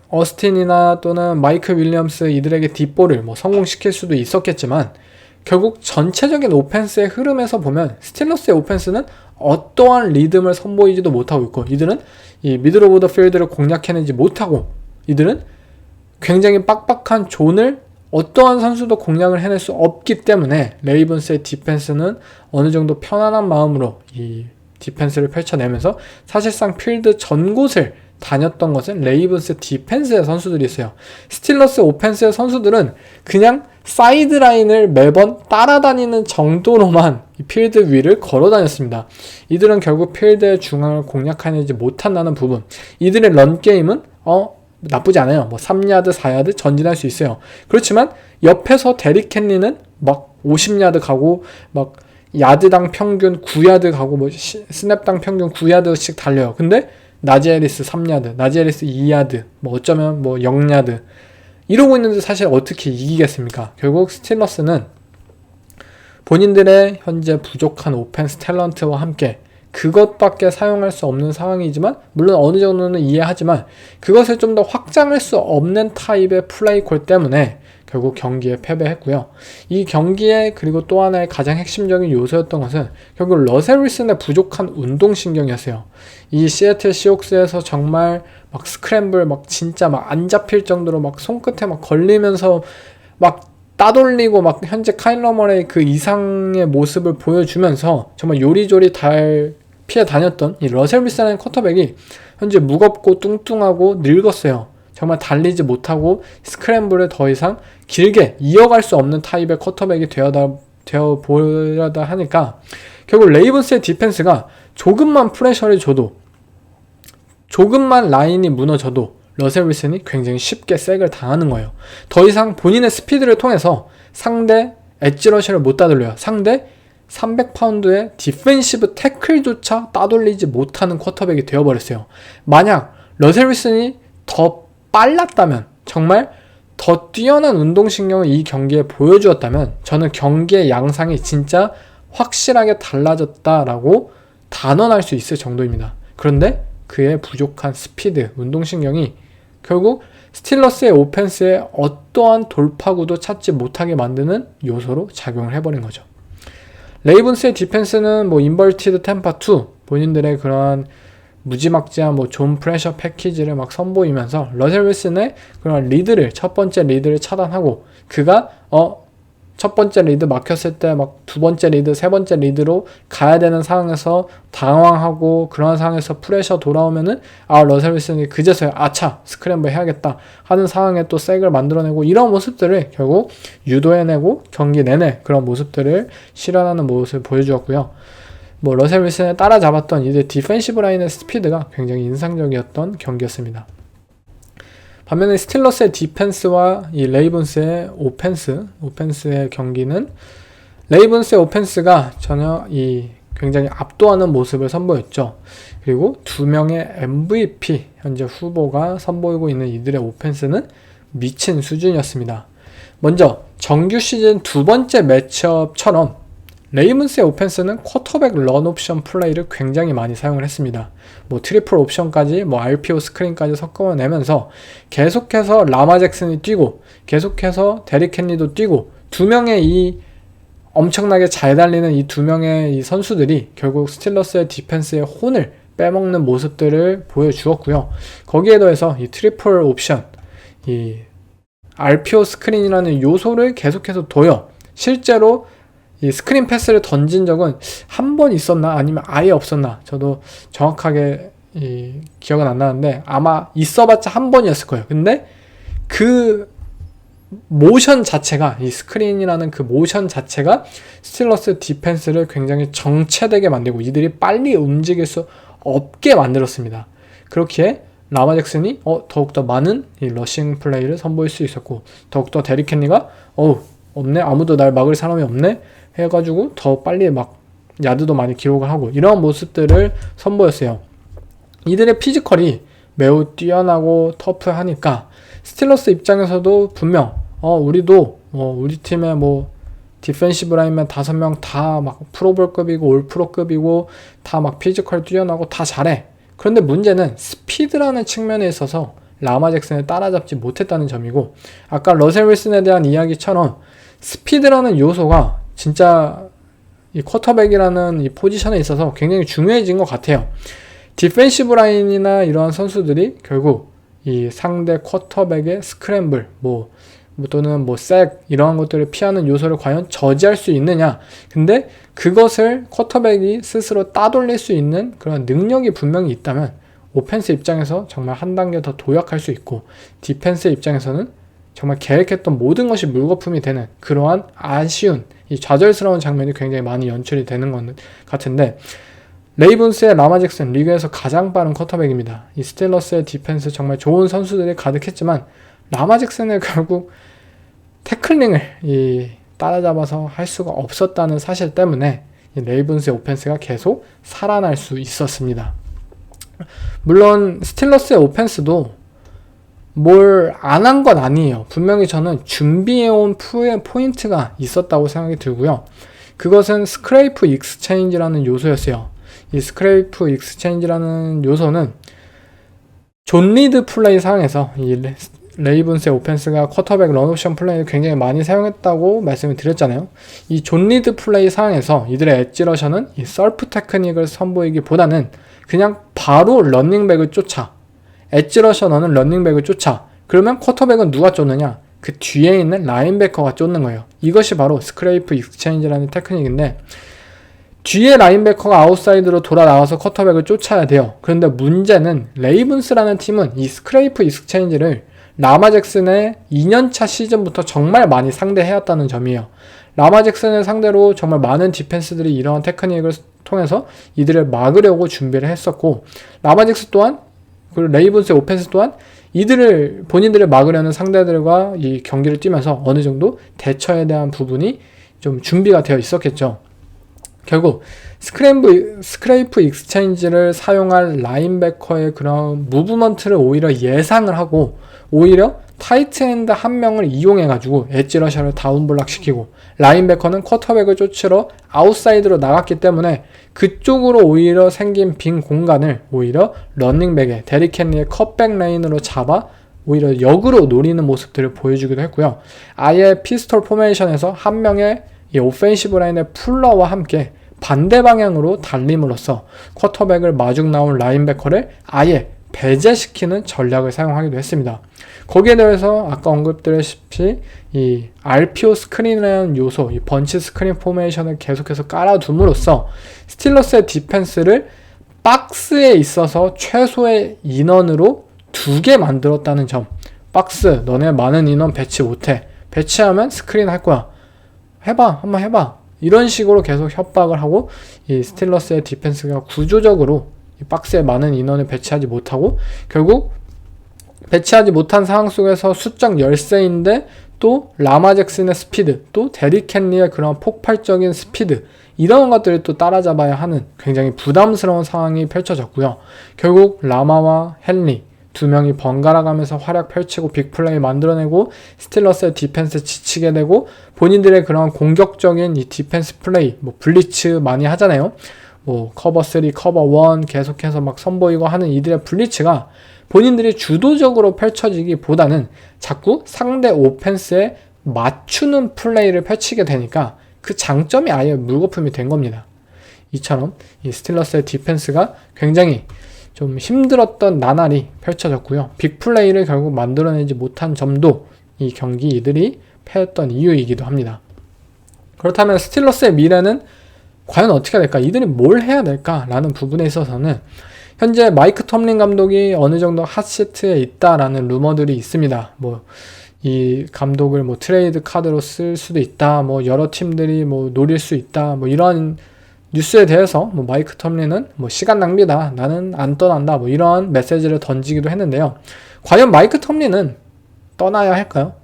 어스틴이나 또는 마이클 윌리엄스 이들에게 뒷볼을 성공시킬 수도 있었겠지만, 결국 전체적인 오펜스의 흐름에서 보면 스틸러스의 오펜스는 어떠한 리듬을 선보이지도 못하고 있고, 이들은 이 미들 오브 더 필드를 공략해내지 못하고, 이들은 굉장히 빡빡한 존을 어떠한 선수도 공략을 해낼 수 없기 때문에 레이븐스의 디펜스는 어느 정도 편안한 마음으로 이 디펜스를 펼쳐내면서 사실상 필드 전곳을 다녔던 것은 레이븐스 디펜스의 선수들이 있어요. 스틸러스 오펜스의 선수들은 그냥 사이드라인을 매번 따라다니는 정도로만 필드 위를 걸어 다녔습니다. 이들은 결국 필드의 중앙을 공략해내지 못한다는 부분, 이들의 런게임은 나쁘지 않아요. 3야드, 4야드 전진할 수 있어요. 그렇지만 옆에서 데릭 헨리는 50야드 가고 야드당 평균 9야드 가고 스냅당 평균 9야드씩 달려요. 근데 나지에리스 3야드, 나지에리스 2야드, 어쩌면 0야드 이러고 있는데 사실 어떻게 이기겠습니까? 결국 스틸러스는 본인들의 현재 부족한 오펜스 탤런트와 함께 그것밖에 사용할 수 없는 상황이지만, 물론 어느 정도는 이해하지만 그것을 좀 더 확장할 수 없는 타입의 플레이콜 때문에 결국 경기에 패배했고요. 이 경기에 그리고 또 하나의 가장 핵심적인 요소였던 것은 결국 러셀 윌슨의 부족한 운동신경이었어요. 이 시애틀 시옥스에서 정말 스크램블 진짜 안 잡힐 정도로 손끝에 걸리면서 따돌리고 현재 카일러 머레이 그 이상의 모습을 보여주면서 정말 요리조리 피해 다녔던 이 러셀 윌슨의 쿼터백이 현재 무겁고 뚱뚱하고 늙었어요. 정말 달리지 못하고 스크램블을 더 이상 길게 이어갈 수 없는 타입의 쿼터백이 되어 보려다 하니까 결국 레이븐스의 디펜스가 조금만 프레셔를 줘도, 조금만 라인이 무너져도 러셀 윌슨이 굉장히 쉽게 색을 당하는 거예요. 더 이상 본인의 스피드를 통해서 상대 엣지러시를 못 따돌려요. 상대 300파운드의 디펜시브 태클조차 따돌리지 못하는 쿼터백이 되어버렸어요. 만약 러셀 윌슨이 더 빨랐다면, 정말 더 뛰어난 운동신경을 이 경기에 보여주었다면 저는 경기의 양상이 진짜 확실하게 달라졌다라고 단언할 수 있을 정도입니다. 그런데 그의 부족한 스피드, 운동신경이 결국 스틸러스의 오펜스에 어떠한 돌파구도 찾지 못하게 만드는 요소로 작용을 해버린 거죠. 레이븐스의 디펜스는 인버티드 템파 2, 본인들의 그러한 무지막지한 존 프레셔 패키지를 선보이면서 러셀 윌슨의 그런 리드를, 첫 번째 리드를 차단하고, 그가 첫 번째 리드 막혔을 때 두 번째 리드, 세 번째 리드로 가야 되는 상황에서 당황하고, 그런 상황에서 프레셔 돌아오면은 러셀 윌슨이 그제서야 아차 스크램블 해야겠다 하는 상황에 또 색을 만들어내고, 이런 모습들을 결국 유도해내고 경기 내내 그런 모습들을 실현하는 모습을 보여주었고요. 러셀 윌슨을 따라잡았던 이들 디펜시브 라인의 스피드가 굉장히 인상적이었던 경기였습니다. 반면에 스틸러스의 디펜스와 이 레이븐스의 오펜스의 경기는, 레이븐스의 오펜스가 전혀 굉장히 압도하는 모습을 선보였죠. 그리고 두 명의 MVP 현재 후보가 선보이고 있는 이들의 오펜스는 미친 수준이었습니다. 먼저 정규 시즌 두 번째 매치업처럼 레이븐스의 오펜스는 쿼터백 런 옵션 플레이를 굉장히 많이 사용을 했습니다. 트리플 옵션까지 RPO 스크린까지 섞어내면서 계속해서 라마 잭슨이 뛰고, 계속해서 데릭 헨리도 뛰고, 두 명의 이 엄청나게 잘 달리는 이 두 명의 이 선수들이 결국 스틸러스의 디펜스의 혼을 빼먹는 모습들을 보여주었고요. 거기에 더해서 이 트리플 옵션, 이 RPO 스크린이라는 요소를 계속해서 둬요. 실제로 이 스크린 패스를 던진 적은 한 번 있었나 아니면 아예 없었나 저도 정확하게 기억은 안 나는데 아마 있어봤자 한 번이었을 거예요. 근데 그 모션 자체가 이 스크린이라는 그 모션 자체가 스틸러스 디펜스를 굉장히 정체되게 만들고 이들이 빨리 움직일 수 없게 만들었습니다. 그렇기에 라마 잭슨이 더욱더 많은 이 러싱 플레이를 선보일 수 있었고 더욱더 데릭 헨리가 없네 아무도 날 막을 사람이 없네 해가지고 더 빨리 막 야드도 많이 기록을 하고 이러한 모습들을 선보였어요. 이들의 피지컬이 매우 뛰어나고 터프하니까 스틸러스 입장에서도 분명 우리도 우리 팀의 뭐 디펜시브 라인맨 5명 다 막 프로볼급이고 올프로급이고 다 막 피지컬 뛰어나고 다 잘해. 그런데 문제는 스피드라는 측면에 있어서 라마 잭슨을 따라잡지 못했다는 점이고 아까 러셀 윌슨에 대한 이야기처럼 스피드라는 요소가 진짜 이 쿼터백이라는 이 포지션에 있어서 굉장히 중요해진 것 같아요. 디펜시브 라인이나 이러한 선수들이 결국 이 상대 쿼터백의 스크램블 또는 색 이러한 것들을 피하는 요소를 과연 저지할 수 있느냐. 근데 그것을 쿼터백이 스스로 따돌릴 수 있는 그런 능력이 분명히 있다면 오펜스 입장에서 정말 한 단계 더 도약할 수 있고 디펜스 입장에서는 정말 계획했던 모든 것이 물거품이 되는 그러한 아쉬운 이 좌절스러운 장면이 굉장히 많이 연출이 되는 것 같은데 레이븐스의 라마 잭슨 리그에서 가장 빠른 쿼터백입니다. 이 스틸러스의 디펜스 정말 좋은 선수들이 가득했지만 라마 잭슨을 결국 태클링을 따라잡아서 할 수가 없었다는 사실 때문에 이 레이븐스의 오펜스가 계속 살아날 수 있었습니다. 물론 스틸러스의 오펜스도 뭘 안 한 건 아니에요. 분명히 저는 준비해온 포인트가 있었다고 생각이 들고요. 그것은 스크레이프 익스체인지라는 요소였어요. 이 스크레이프 익스체인지라는 요소는 존 리드 플레이 상에서 이 레이븐스의 오펜스가 쿼터백 런옵션 플레이를 굉장히 많이 사용했다고 말씀을 드렸잖아요. 이 존 리드 플레이 상에서 이들의 엣지 러셔는 이 셀프 테크닉을 선보이기보다는 그냥 바로 러닝백을 쫓아 엣지 러셔 너는 러닝백을 쫓아 그러면 쿼터백은 누가 쫓느냐? 그 뒤에 있는 라인베커가 쫓는 거예요. 이것이 바로 스크레이프 익스체인지라는 테크닉인데 뒤에 라인베커가 아웃사이드로 돌아 나와서 쿼터백을 쫓아야 돼요. 그런데 문제는 레이븐스라는 팀은 이 스크레이프 익스체인지를 라마 잭슨의 2년차 시즌부터 정말 많이 상대해왔다는 점이에요. 라마 잭슨을 상대로 정말 많은 디펜스들이 이러한 테크닉을 통해서 이들을 막으려고 준비를 했었고 라마 잭슨 또한 그리고 레이븐스의 오펜스 또한 본인들을 막으려는 상대들과 이 경기를 뛰면서 어느 정도 대처에 대한 부분이 좀 준비가 되어 있었겠죠. 결국 스크레이프 익스체인지를 사용할 라인베커의 그런 무브먼트를 오히려 예상을 하고 오히려 타이트엔드 한 명을 이용해가지고 엣지 러셔를 다운블락 시키고 라인베커는 쿼터백을 쫓으러 아웃사이드로 나갔기 때문에 그쪽으로 오히려 생긴 빈 공간을 오히려 러닝백의 데릭 헨리의 컷백 레인으로 잡아 오히려 역으로 노리는 모습들을 보여주기도 했고요. 아예 피스톨 포메이션에서 한 명의 이 오펜시브 라인의 풀러와 함께 반대 방향으로 달림으로써 쿼터백을 마중 나온 라인베커를 아예 배제시키는 전략을 사용하기도 했습니다. 거기에 대해서 아까 언급드렸다시피 이 RPO 스크린이라는 요소, 이 번치 스크린 포메이션을 계속해서 깔아둠으로써 스틸러스의 디펜스를 박스에 있어서 최소의 인원으로 2개 만들었다는 점. 박스, 너네 많은 인원 배치 못해. 배치하면 스크린 할 거야. 한번 해봐. 이런 식으로 계속 협박을 하고 이 스틸러스의 디펜스가 구조적으로 이 박스에 많은 인원을 배치하지 못하고 결국 배치하지 못한 상황 속에서 수적 열세인데 또 라마 잭슨의 스피드 또 데릭 헨리의 그런 폭발적인 스피드 이런 것들을 또 따라잡아야 하는 굉장히 부담스러운 상황이 펼쳐졌고요. 결국 라마와 헨리 두 명이 번갈아 가면서 활약 펼치고 빅플레이 만들어내고 스틸러스의 디펜스 지치게 되고 본인들의 그런 공격적인 이 디펜스 플레이 블리츠 많이 하잖아요. 커버 3, 커버 1 계속해서 막 선보이고 하는 이들의 블리츠가 본인들이 주도적으로 펼쳐지기보다는 자꾸 상대 오펜스에 맞추는 플레이를 펼치게 되니까 그 장점이 아예 물거품이 된 겁니다. 이처럼 이 스틸러스의 디펜스가 굉장히 좀 힘들었던 나날이 펼쳐졌고요. 빅플레이를 결국 만들어내지 못한 점도 이 경기 이들이 패했던 이유이기도 합니다. 그렇다면 스틸러스의 미래는 과연 어떻게 될까? 이들이 뭘 해야 될까라는 부분에 있어서는 현재 마이크 톰린 감독이 어느 정도 핫시트에 있다라는 루머들이 있습니다. 이 감독을 트레이드 카드로 쓸 수도 있다. 여러 팀들이 노릴 수 있다. 이런 뉴스에 대해서 마이크 톰린은 시간 낭비다. 나는 안 떠난다. 이런 메시지를 던지기도 했는데요. 과연 마이크 톰린은 떠나야 할까요?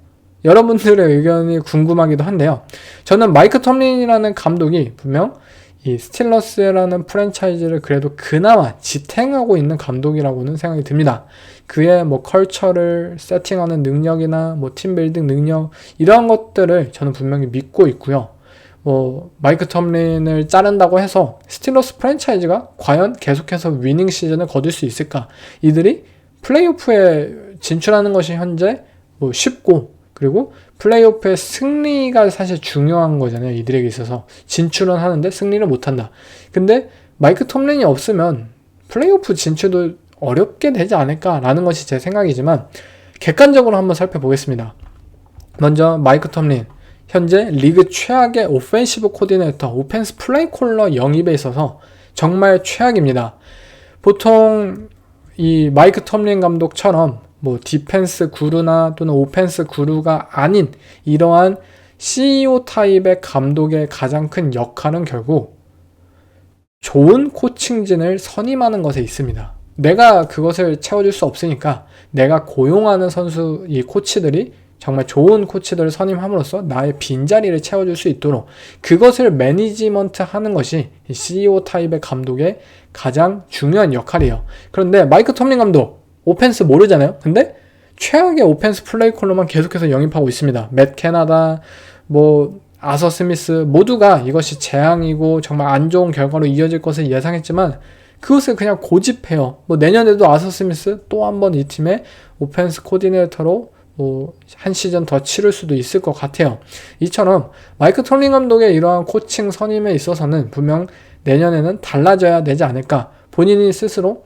여러분들의 의견이 궁금하기도 한데요. 저는 마이크 톰린이라는 감독이 분명 이 스틸러스라는 프랜차이즈를 그래도 그나마 지탱하고 있는 감독이라고는 생각이 듭니다. 그의 컬처를 세팅하는 능력이나 팀빌딩 능력 이러한 것들을 저는 분명히 믿고 있고요. 마이크 톰린을 자른다고 해서 스틸러스 프랜차이즈가 과연 계속해서 위닝 시즌을 거둘 수 있을까? 이들이 플레이오프에 진출하는 것이 현재 쉽고 그리고 플레이오프의 승리가 사실 중요한 거잖아요. 이들에게 있어서 진출은 하는데 승리를 못한다. 근데 마이크 톰린이 없으면 플레이오프 진출도 어렵게 되지 않을까라는 것이 제 생각이지만 객관적으로 한번 살펴보겠습니다. 먼저 마이크 톰린 현재 리그 최악의 오펜시브 코디네이터, 오펜스 플레이 콜러 영입에 있어서 정말 최악입니다. 보통 이 마이크 톰린 감독처럼 디펜스 구루나 또는 오펜스 구루가 아닌 이러한 CEO 타입의 감독의 가장 큰 역할은 결국 좋은 코칭진을 선임하는 것에 있습니다. 내가 그것을 채워줄 수 없으니까 내가 고용하는 선수, 이 코치들이 정말 좋은 코치들을 선임함으로써 나의 빈자리를 채워줄 수 있도록 그것을 매니지먼트 하는 것이 CEO 타입의 감독의 가장 중요한 역할이에요. 그런데 마이크 톰린 감독 오펜스 모르잖아요. 근데 최악의 오펜스 플레이 콜러만 계속해서 영입하고 있습니다. 맷 캐나다, 아서 스미스 모두가 이것이 재앙이고 정말 안 좋은 결과로 이어질 것을 예상했지만 그것을 그냥 고집해요. 내년에도 아서 스미스 또 한 번 이 팀의 오펜스 코디네이터로 한 시즌 더 치를 수도 있을 것 같아요. 이처럼 마이크 톰린 감독의 이러한 코칭 선임에 있어서는 분명 내년에는 달라져야 되지 않을까. 본인이 스스로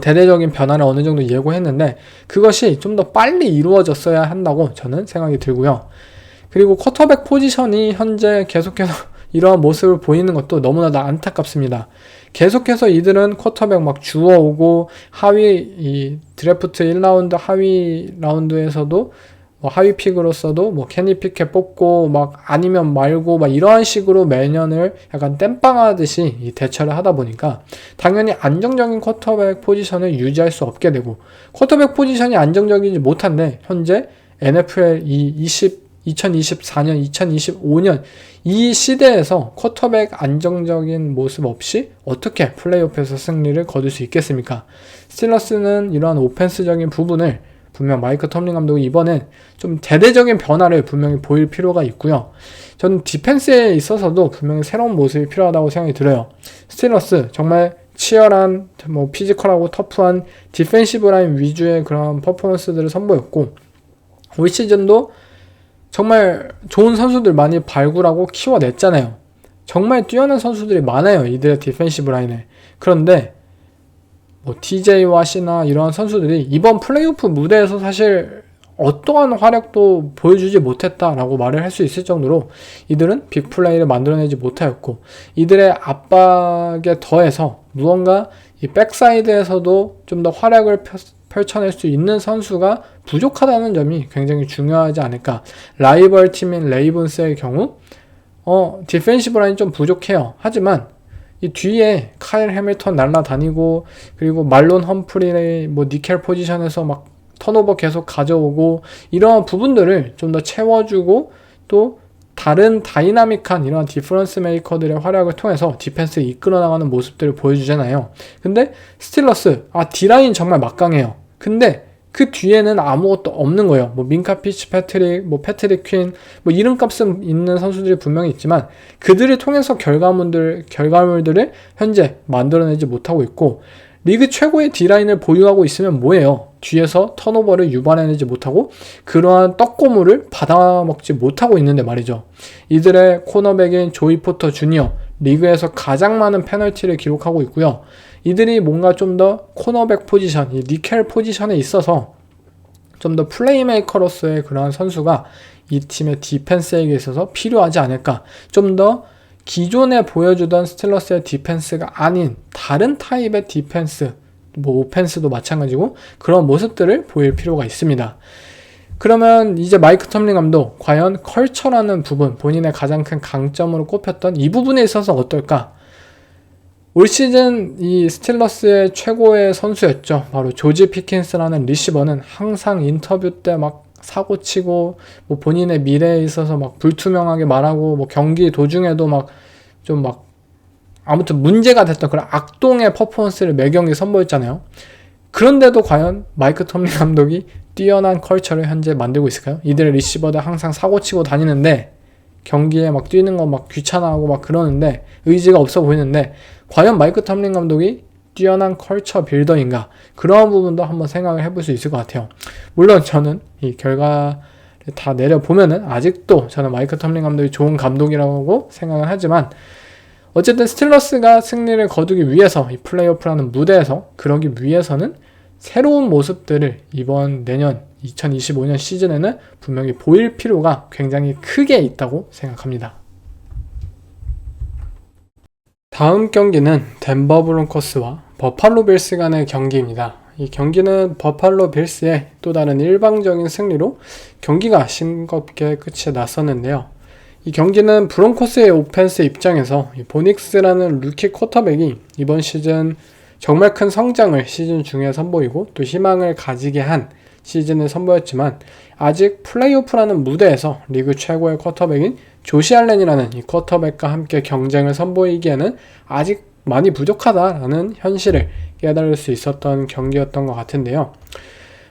대대적인 변화를 어느 정도 예고했는데 그것이 좀 더 빨리 이루어졌어야 한다고 저는 생각이 들고요. 그리고 쿼터백 포지션이 현재 계속해서 이러한 모습을 보이는 것도 너무나도 안타깝습니다. 계속해서 이들은 쿼터백 주워오고 이 드래프트 1라운드 하위 라운드에서도 하위 픽으로서도 케니 피켓 뽑고 아니면 말고 이러한 식으로 매년을 약간 땜빵하듯이 대처를 하다 보니까 당연히 안정적인 쿼터백 포지션을 유지할 수 없게 되고 쿼터백 포지션이 안정적이지 못한데 현재 NFL 2024년, 2025년 이 시대에서 쿼터백 안정적인 모습 없이 어떻게 플레이오프에서 승리를 거둘 수 있겠습니까? 스틸러스는 이러한 오펜스적인 부분을 분명 마이크 톰린 감독이 이번엔 좀 대대적인 변화를 분명히 보일 필요가 있고요. 저는 디펜스에 있어서도 분명히 새로운 모습이 필요하다고 생각이 들어요. 스틸러스 정말 치열한 피지컬하고 터프한 디펜시브 라인 위주의 그런 퍼포먼스들을 선보였고 올 시즌도 정말 좋은 선수들 많이 발굴하고 키워냈잖아요. 정말 뛰어난 선수들이 많아요. 이들의 디펜시브 라인에. 그런데 TJ 왓이나 이러한 선수들이 이번 플레이오프 무대에서 사실 어떠한 활약도 보여주지 못했다라고 말을 할 수 있을 정도로 이들은 빅플레이를 만들어내지 못하였고 이들의 압박에 더해서 무언가 이 백사이드에서도 좀 더 활약을 펼쳐낼 수 있는 선수가 부족하다는 점이 굉장히 중요하지 않을까. 라이벌 팀인 레이븐스의 경우 디펜시브 라인 좀 부족해요. 하지만 이 뒤에 카일 해밀턴 날라다니고 그리고 말론 험프리의 니켈 포지션에서 턴오버 계속 가져오고 이러한 부분들을 좀 더 채워주고 또 다른 다이나믹한 이런 디퍼런스 메이커들의 활약을 통해서 디펜스를 이끌어 나가는 모습들을 보여주잖아요. 근데 스틸러스 D라인 정말 막강해요. 근데 그 뒤에는 아무것도 없는 거예요. 민카 피츠 패트릭, 패트릭 퀸, 이름값은 있는 선수들이 분명히 있지만 그들을 통해서 결과물들을 현재 만들어내지 못하고 있고 리그 최고의 D라인을 보유하고 있으면 뭐예요? 뒤에서 턴오버를 유발해내지 못하고 그러한 떡고물을 받아먹지 못하고 있는데 말이죠. 이들의 코너백인 조이 포터 주니어 리그에서 가장 많은 페널티를 기록하고 있고요. 이들이 뭔가 좀 더 코너백 포지션, 이 니켈 포지션에 있어서 좀 더 플레이메이커로서의 그러한 선수가 이 팀의 디펜스에게 있어서 필요하지 않을까. 좀 더 기존에 보여주던 스틸러스의 디펜스가 아닌 다른 타입의 디펜스, 뭐 오펜스도 마찬가지고 그런 모습들을 보일 필요가 있습니다. 그러면 이제 마이크 텀린 감독 과연 컬처라는 부분, 본인의 가장 큰 강점으로 꼽혔던 이 부분에 있어서 어떨까? 올 시즌 이 스틸러스의 최고의 선수였죠. 바로 조지 피킨스라는 리시버는 항상 인터뷰 때 막 사고치고 뭐 본인의 미래에 있어서 막 불투명하게 말하고 뭐 경기 도중에도 막 좀 막 아무튼 문제가 됐던 그런 악동의 퍼포먼스를 매 경기 선보였잖아요. 그런데도 과연 마이크 톰린 감독이 뛰어난 컬처를 현재 만들고 있을까요? 이들의 리시버들 항상 사고치고 다니는데 경기에 막 뛰는 거 막 귀찮아하고 막 그러는데 의지가 없어 보이는데 과연 마이크 톰린 감독이 뛰어난 컬처 빌더인가? 그런 부분도 한번 생각을 해볼 수 있을 것 같아요. 물론 저는 이 결과를 다 내려보면은 아직도 저는 마이크 톰린 감독이 좋은 감독이라고 생각을 하지만 어쨌든 스틸러스가 승리를 거두기 위해서 이 플레이오프라는 무대에서 그러기 위해서는 새로운 모습들을 이번 내년 2025년 시즌에는 분명히 보일 필요가 굉장히 크게 있다고 생각합니다. 다음 경기는 덴버 브론코스와 버팔로 빌스 간의 경기입니다. 이 경기는 버팔로 빌스의 또 다른 일방적인 승리로 경기가 싱겁게 끝이 났었는데요. 이 경기는 브론코스의 오펜스 입장에서 보닉스라는 루키 쿼터백이 이번 시즌 정말 큰 성장을 시즌 중에 선보이고 또 희망을 가지게 한 시즌을 선보였지만 아직 플레이오프라는 무대에서 리그 최고의 쿼터백인 조시 알렌이라는 이 쿼터백과 함께 경쟁을 선보이기에는 아직 많이 부족하다라는 현실을 깨달을 수 있었던 경기였던 것 같은데요.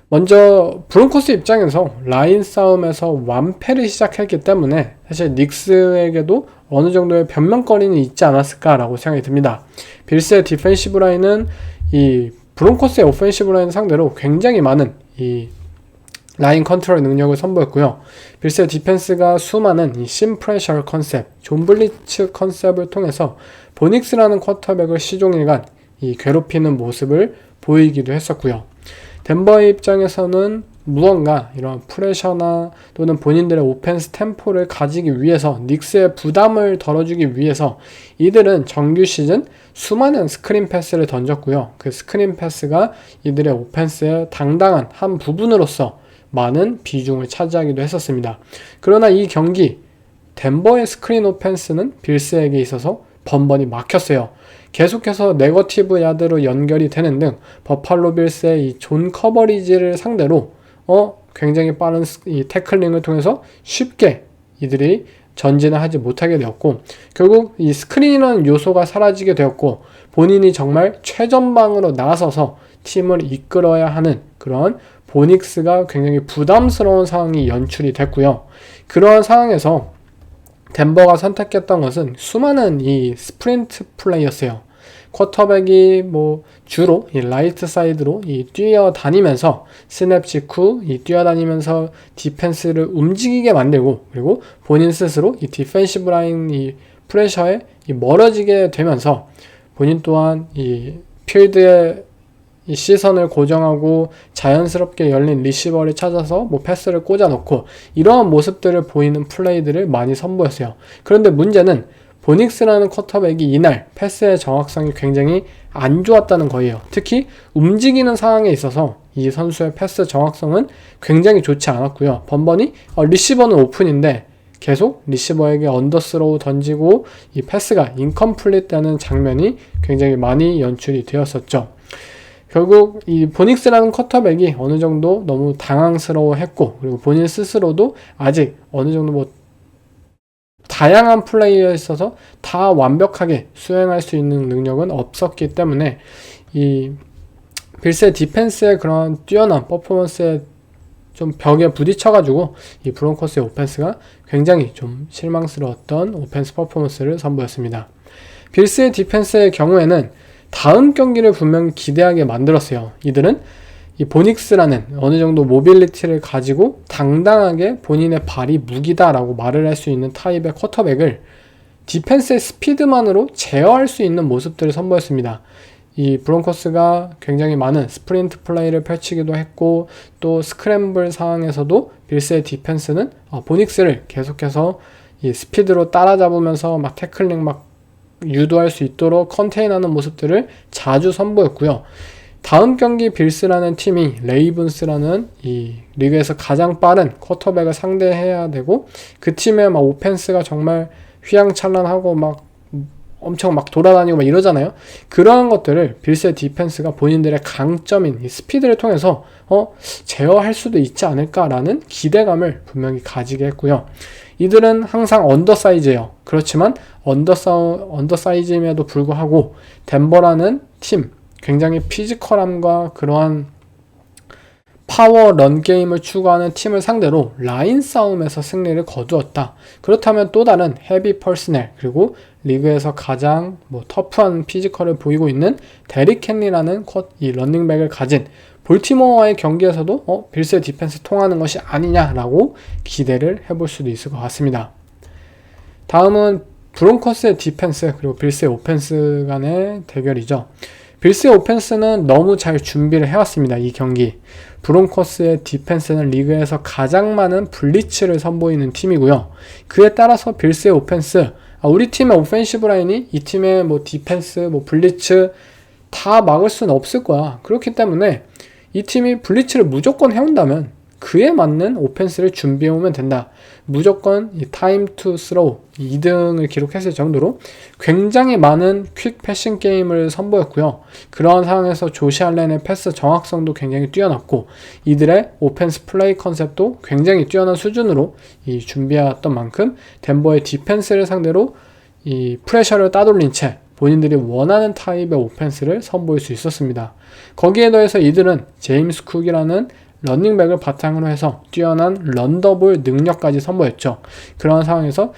먼저 브론코스 입장에서 라인 싸움에서 완패를 시작했기 때문에 사실 닉스에게도 어느 정도의 변명거리는 있지 않았을까라고 생각이 듭니다. 빌스의 디펜시브 라인은 이 브론코스의 오펜시브 라인 상대로 굉장히 많은 이 라인 컨트롤 능력을 선보였고요. 빌스의 디펜스가 수많은 이 심프레셔 컨셉, 존 블리츠 컨셉을 통해서 보닉스라는 쿼터백을 시종일관 이 괴롭히는 모습을 보이기도 했었고요. 덴버의 입장에서는 무언가 이런 프레셔나 또는 본인들의 오펜스 템포를 가지기 위해서 닉스의 부담을 덜어주기 위해서 이들은 정규 시즌 수많은 스크린 패스를 던졌고요. 그 스크린 패스가 이들의 오펜스의 당당한 한 부분으로서 많은 비중을 차지하기도 했었습니다. 그러나 이 경기 덴버의 스크린 오펜스는 빌스에게 있어서 번번이 막혔어요. 계속해서 네거티브 야드로 연결이 되는 등 버팔로 빌스의 이 존 커버리지를 상대로 굉장히 빠른 이 태클링을 통해서 쉽게 이들이 전진을 하지 못하게 되었고 결국 이 스크린이라는 요소가 사라지게 되었고 본인이 정말 최전방으로 나서서 팀을 이끌어야 하는 그런 보닉스가 굉장히 부담스러운 상황이 연출이 됐고요. 그러한 상황에서 덴버가 선택했던 것은 수많은 이 스프린트 플레이였어요. 쿼터백이 뭐 주로 이 라이트 사이드로 이 뛰어다니면서 스냅 직후 이 뛰어다니면서 디펜스를 움직이게 만들고 그리고 본인 스스로 이 디펜시브 라인 이 프레셔에 이 멀어지게 되면서 본인 또한 이 필드에 이 시선을 고정하고 자연스럽게 열린 리시버를 찾아서 뭐 패스를 꽂아놓고 이러한 모습들을 보이는 플레이들을 많이 선보였어요. 그런데 문제는 보닉스라는 쿼터백이 이날 패스의 정확성이 굉장히 안 좋았다는 거예요. 특히 움직이는 상황에 있어서 이 선수의 패스 정확성은 굉장히 좋지 않았고요. 번번이 리시버는 오픈인데 계속 리시버에게 언더스로우 던지고 이 패스가 인컴플릿 되는 장면이 굉장히 많이 연출이 되었었죠. 결국 이 보닉스라는 쿼터백이 어느 정도 너무 당황스러워했고 그리고 본인 스스로도 아직 어느 정도 뭐 다양한 플레이에 있어서 다 완벽하게 수행할 수 있는 능력은 없었기 때문에 이 빌스의 디펜스의 그런 뛰어난 퍼포먼스에 좀 벽에 부딪혀가지고 이 브론코스의 오펜스가 굉장히 좀 실망스러웠던 오펜스 퍼포먼스를 선보였습니다. 빌스의 디펜스의 경우에는 다음 경기를 분명히 기대하게 만들었어요. 이들은 이 보닉스라는 어느 정도 모빌리티를 가지고 당당하게 본인의 발이 무기다라고 말을 할 수 있는 타입의 쿼터백을 디펜스의 스피드만으로 제어할 수 있는 모습들을 선보였습니다. 이 브론코스가 굉장히 많은 스프린트 플레이를 펼치기도 했고 또 스크램블 상황에서도 빌스의 디펜스는 보닉스를 계속해서 이 스피드로 따라잡으면서 막 태클링 막 유도할 수 있도록 컨테인하는 모습들을 자주 선보였고요. 다음 경기 빌스라는 팀이 레이븐스라는 이 리그에서 가장 빠른 쿼터백을 상대해야 되고 그 팀의 막 오펜스가 정말 휘황찬란하고 막 엄청 막 돌아다니고 막 이러잖아요. 그러한 것들을 빌스의 디펜스가 본인들의 강점인 이 스피드를 통해서 제어할 수도 있지 않을까라는 기대감을 분명히 가지게 했고요. 이들은 항상 언더사이즈예요. 그렇지만 언더사이즈임에도 불구하고 덴버라는 팀 굉장히 피지컬함과 그러한 파워 런 게임을 추구하는 팀을 상대로 라인 싸움에서 승리를 거두었다. 그렇다면 또 다른 헤비 퍼스넬 그리고 리그에서 가장 터프한 피지컬을 보이고 있는 데릭 헨리라는 이 런닝백을 가진 볼티모어와의 경기에서도 빌스의 디펜스 통하는 것이 아니냐라고 기대를 해볼 수도 있을 것 같습니다. 다음은 브론코스의 디펜스 그리고 빌스의 오펜스 간의 대결이죠. 빌스의 오펜스는 너무 잘 준비를 해왔습니다. 이 경기. 브론코스의 디펜스는 리그에서 가장 많은 블리츠를 선보이는 팀이고요. 그에 따라서 빌스의 오펜스, 우리 팀의 오펜시브 라인이 이 팀의 디펜스, 블리츠 다 막을 수는 없을 거야. 그렇기 때문에 이 팀이 블리츠를 무조건 해온다면 그에 맞는 오펜스를 준비해오면 된다. 무조건 이 타임 투 스로우 2등을 기록했을 정도로 굉장히 많은 퀵 패싱 게임을 선보였고요. 그러한 상황에서 조시 알렌의 패스 정확성도 굉장히 뛰어났고 이들의 오펜스 플레이 컨셉도 굉장히 뛰어난 수준으로 준비해왔던 만큼 덴버의 디펜스를 상대로 이 프레셔를 따돌린 채 본인들이 원하는 타입의 오펜스를 선보일 수 있었습니다. 거기에 더해서 이들은 제임스 쿡이라는 런닝백을 바탕으로 해서 뛰어난 런더볼 능력까지 선보였죠. 그런 상황에서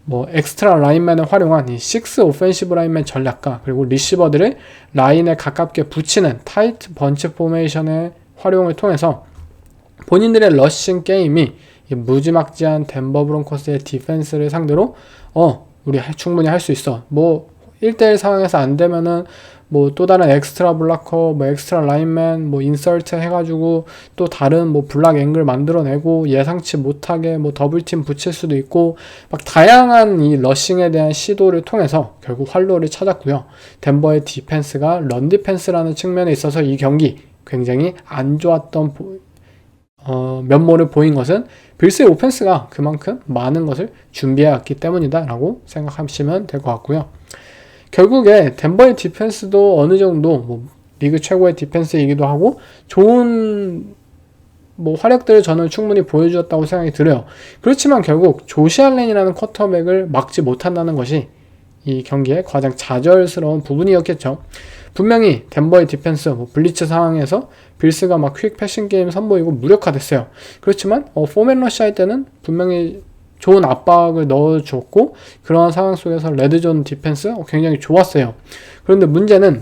엑스트라 라인맨을 활용한 이 6 오펜시브 라인맨 전략과 그리고 리시버들을 라인에 가깝게 붙이는 타이트 번치 포메이션의 활용을 통해서 본인들의 러싱 게임이 무지막지한 덴버 브론코스의 디펜스를 상대로 우리 충분히 할 수 있어. 1대1 상황에서 안 되면은 또 다른 엑스트라 블라커, 엑스트라 라인맨, 인서트 해가지고 또 다른 블락 앵글 만들어내고 예상치 못하게 더블팀 붙일 수도 있고 막 다양한 이 러싱에 대한 시도를 통해서 결국 활로를 찾았고요. 덴버의 디펜스가 런 디펜스라는 측면에 있어서 이 경기 굉장히 안 좋았던 면모를 보인 것은 빌스의 오펜스가 그만큼 많은 것을 준비해왔기 때문이다 라고 생각하시면 될 것 같고요. 결국에 덴버의 디펜스도 어느 정도 리그 최고의 디펜스이기도 하고 좋은 활약들을 저는 충분히 보여주었다고 생각이 들어요. 그렇지만 결국 조시 알렌이라는 쿼터백을 막지 못한다는 것이 이 경기의 가장 좌절스러운 부분이었겠죠. 분명히 덴버의 디펜스 블리츠 상황에서 빌스가 퀵 패싱 게임 선보이고 무력화됐어요. 그렇지만 포맨 러시 할 때는 분명히 좋은 압박을 넣어줬고 그러한 상황 속에서 레드존 디펜스 굉장히 좋았어요. 그런데 문제는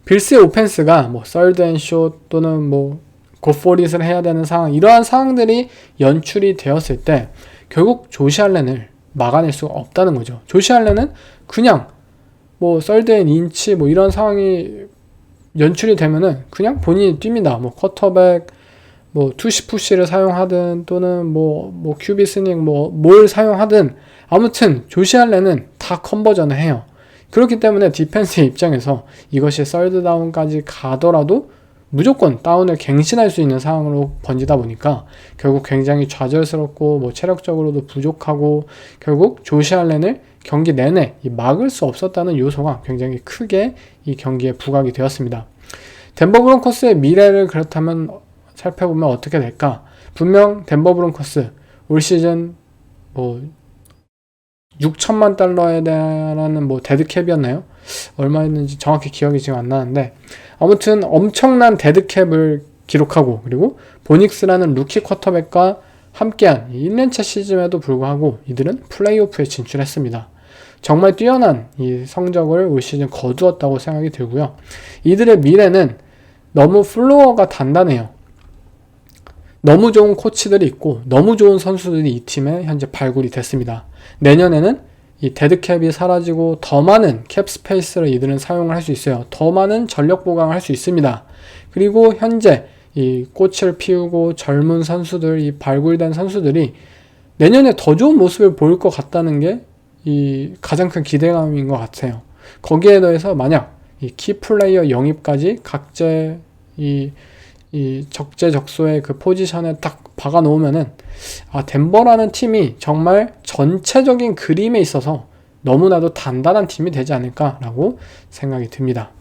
빌스의 오펜스가 썰드 앤 숏 또는 고포릿을 해야 되는 상황 이러한 상황들이 연출이 되었을 때 결국 조시 알렌을 막아낼 수가 없다는 거죠. 조시 알렌은 그냥 썰드 앤 인치 이런 상황이 연출이 되면은 그냥 본인이 뜁니다. 쿼터백 투시 푸시를 사용하든 또는 큐비 스닝 뭘 사용하든 아무튼 조시 알렌은 다 컨버전을 해요. 그렇기 때문에 디펜스의 입장에서 이것이 썰드 다운까지 가더라도 무조건 다운을 갱신할 수 있는 상황으로 번지다 보니까 결국 굉장히 좌절스럽고 체력적으로도 부족하고 결국 조시 알렌을 경기 내내 막을 수 없었다는 요소가 굉장히 크게 이 경기에 부각이 되었습니다. 덴버 브론코스의 미래를 그렇다면 살펴보면 어떻게 될까? 분명 덴버 브론코스 올 시즌 6천만 달러에 대한 데드캡이었나요? 얼마였는지 정확히 기억이 지금 안 나는데 아무튼 엄청난 데드캡을 기록하고 그리고 보닉스라는 루키 쿼터백과 함께한 1년차 시즌에도 불구하고 이들은 플레이오프에 진출했습니다. 정말 뛰어난 이 성적을 올 시즌 거두었다고 생각이 들고요. 이들의 미래는 너무 플로어가 단단해요. 너무 좋은 코치들이 있고 너무 좋은 선수들이 이 팀에 현재 발굴이 됐습니다. 내년에는 이 데드캡이 사라지고 더 많은 캡 스페이스를 이들은 사용을 할 수 있어요. 더 많은 전력 보강을 할 수 있습니다. 그리고 현재 이 꽃을 피우고 젊은 선수들, 이 발굴된 선수들이 내년에 더 좋은 모습을 보일 것 같다는 게 이 가장 큰 기대감인 것 같아요. 거기에 더해서 만약 이 키플레이어 영입까지 각재 이 적재적소의 그 포지션에 딱 박아 놓으면은 덴버라는 팀이 정말 전체적인 그림에 있어서 너무나도 단단한 팀이 되지 않을까라고 생각이 듭니다.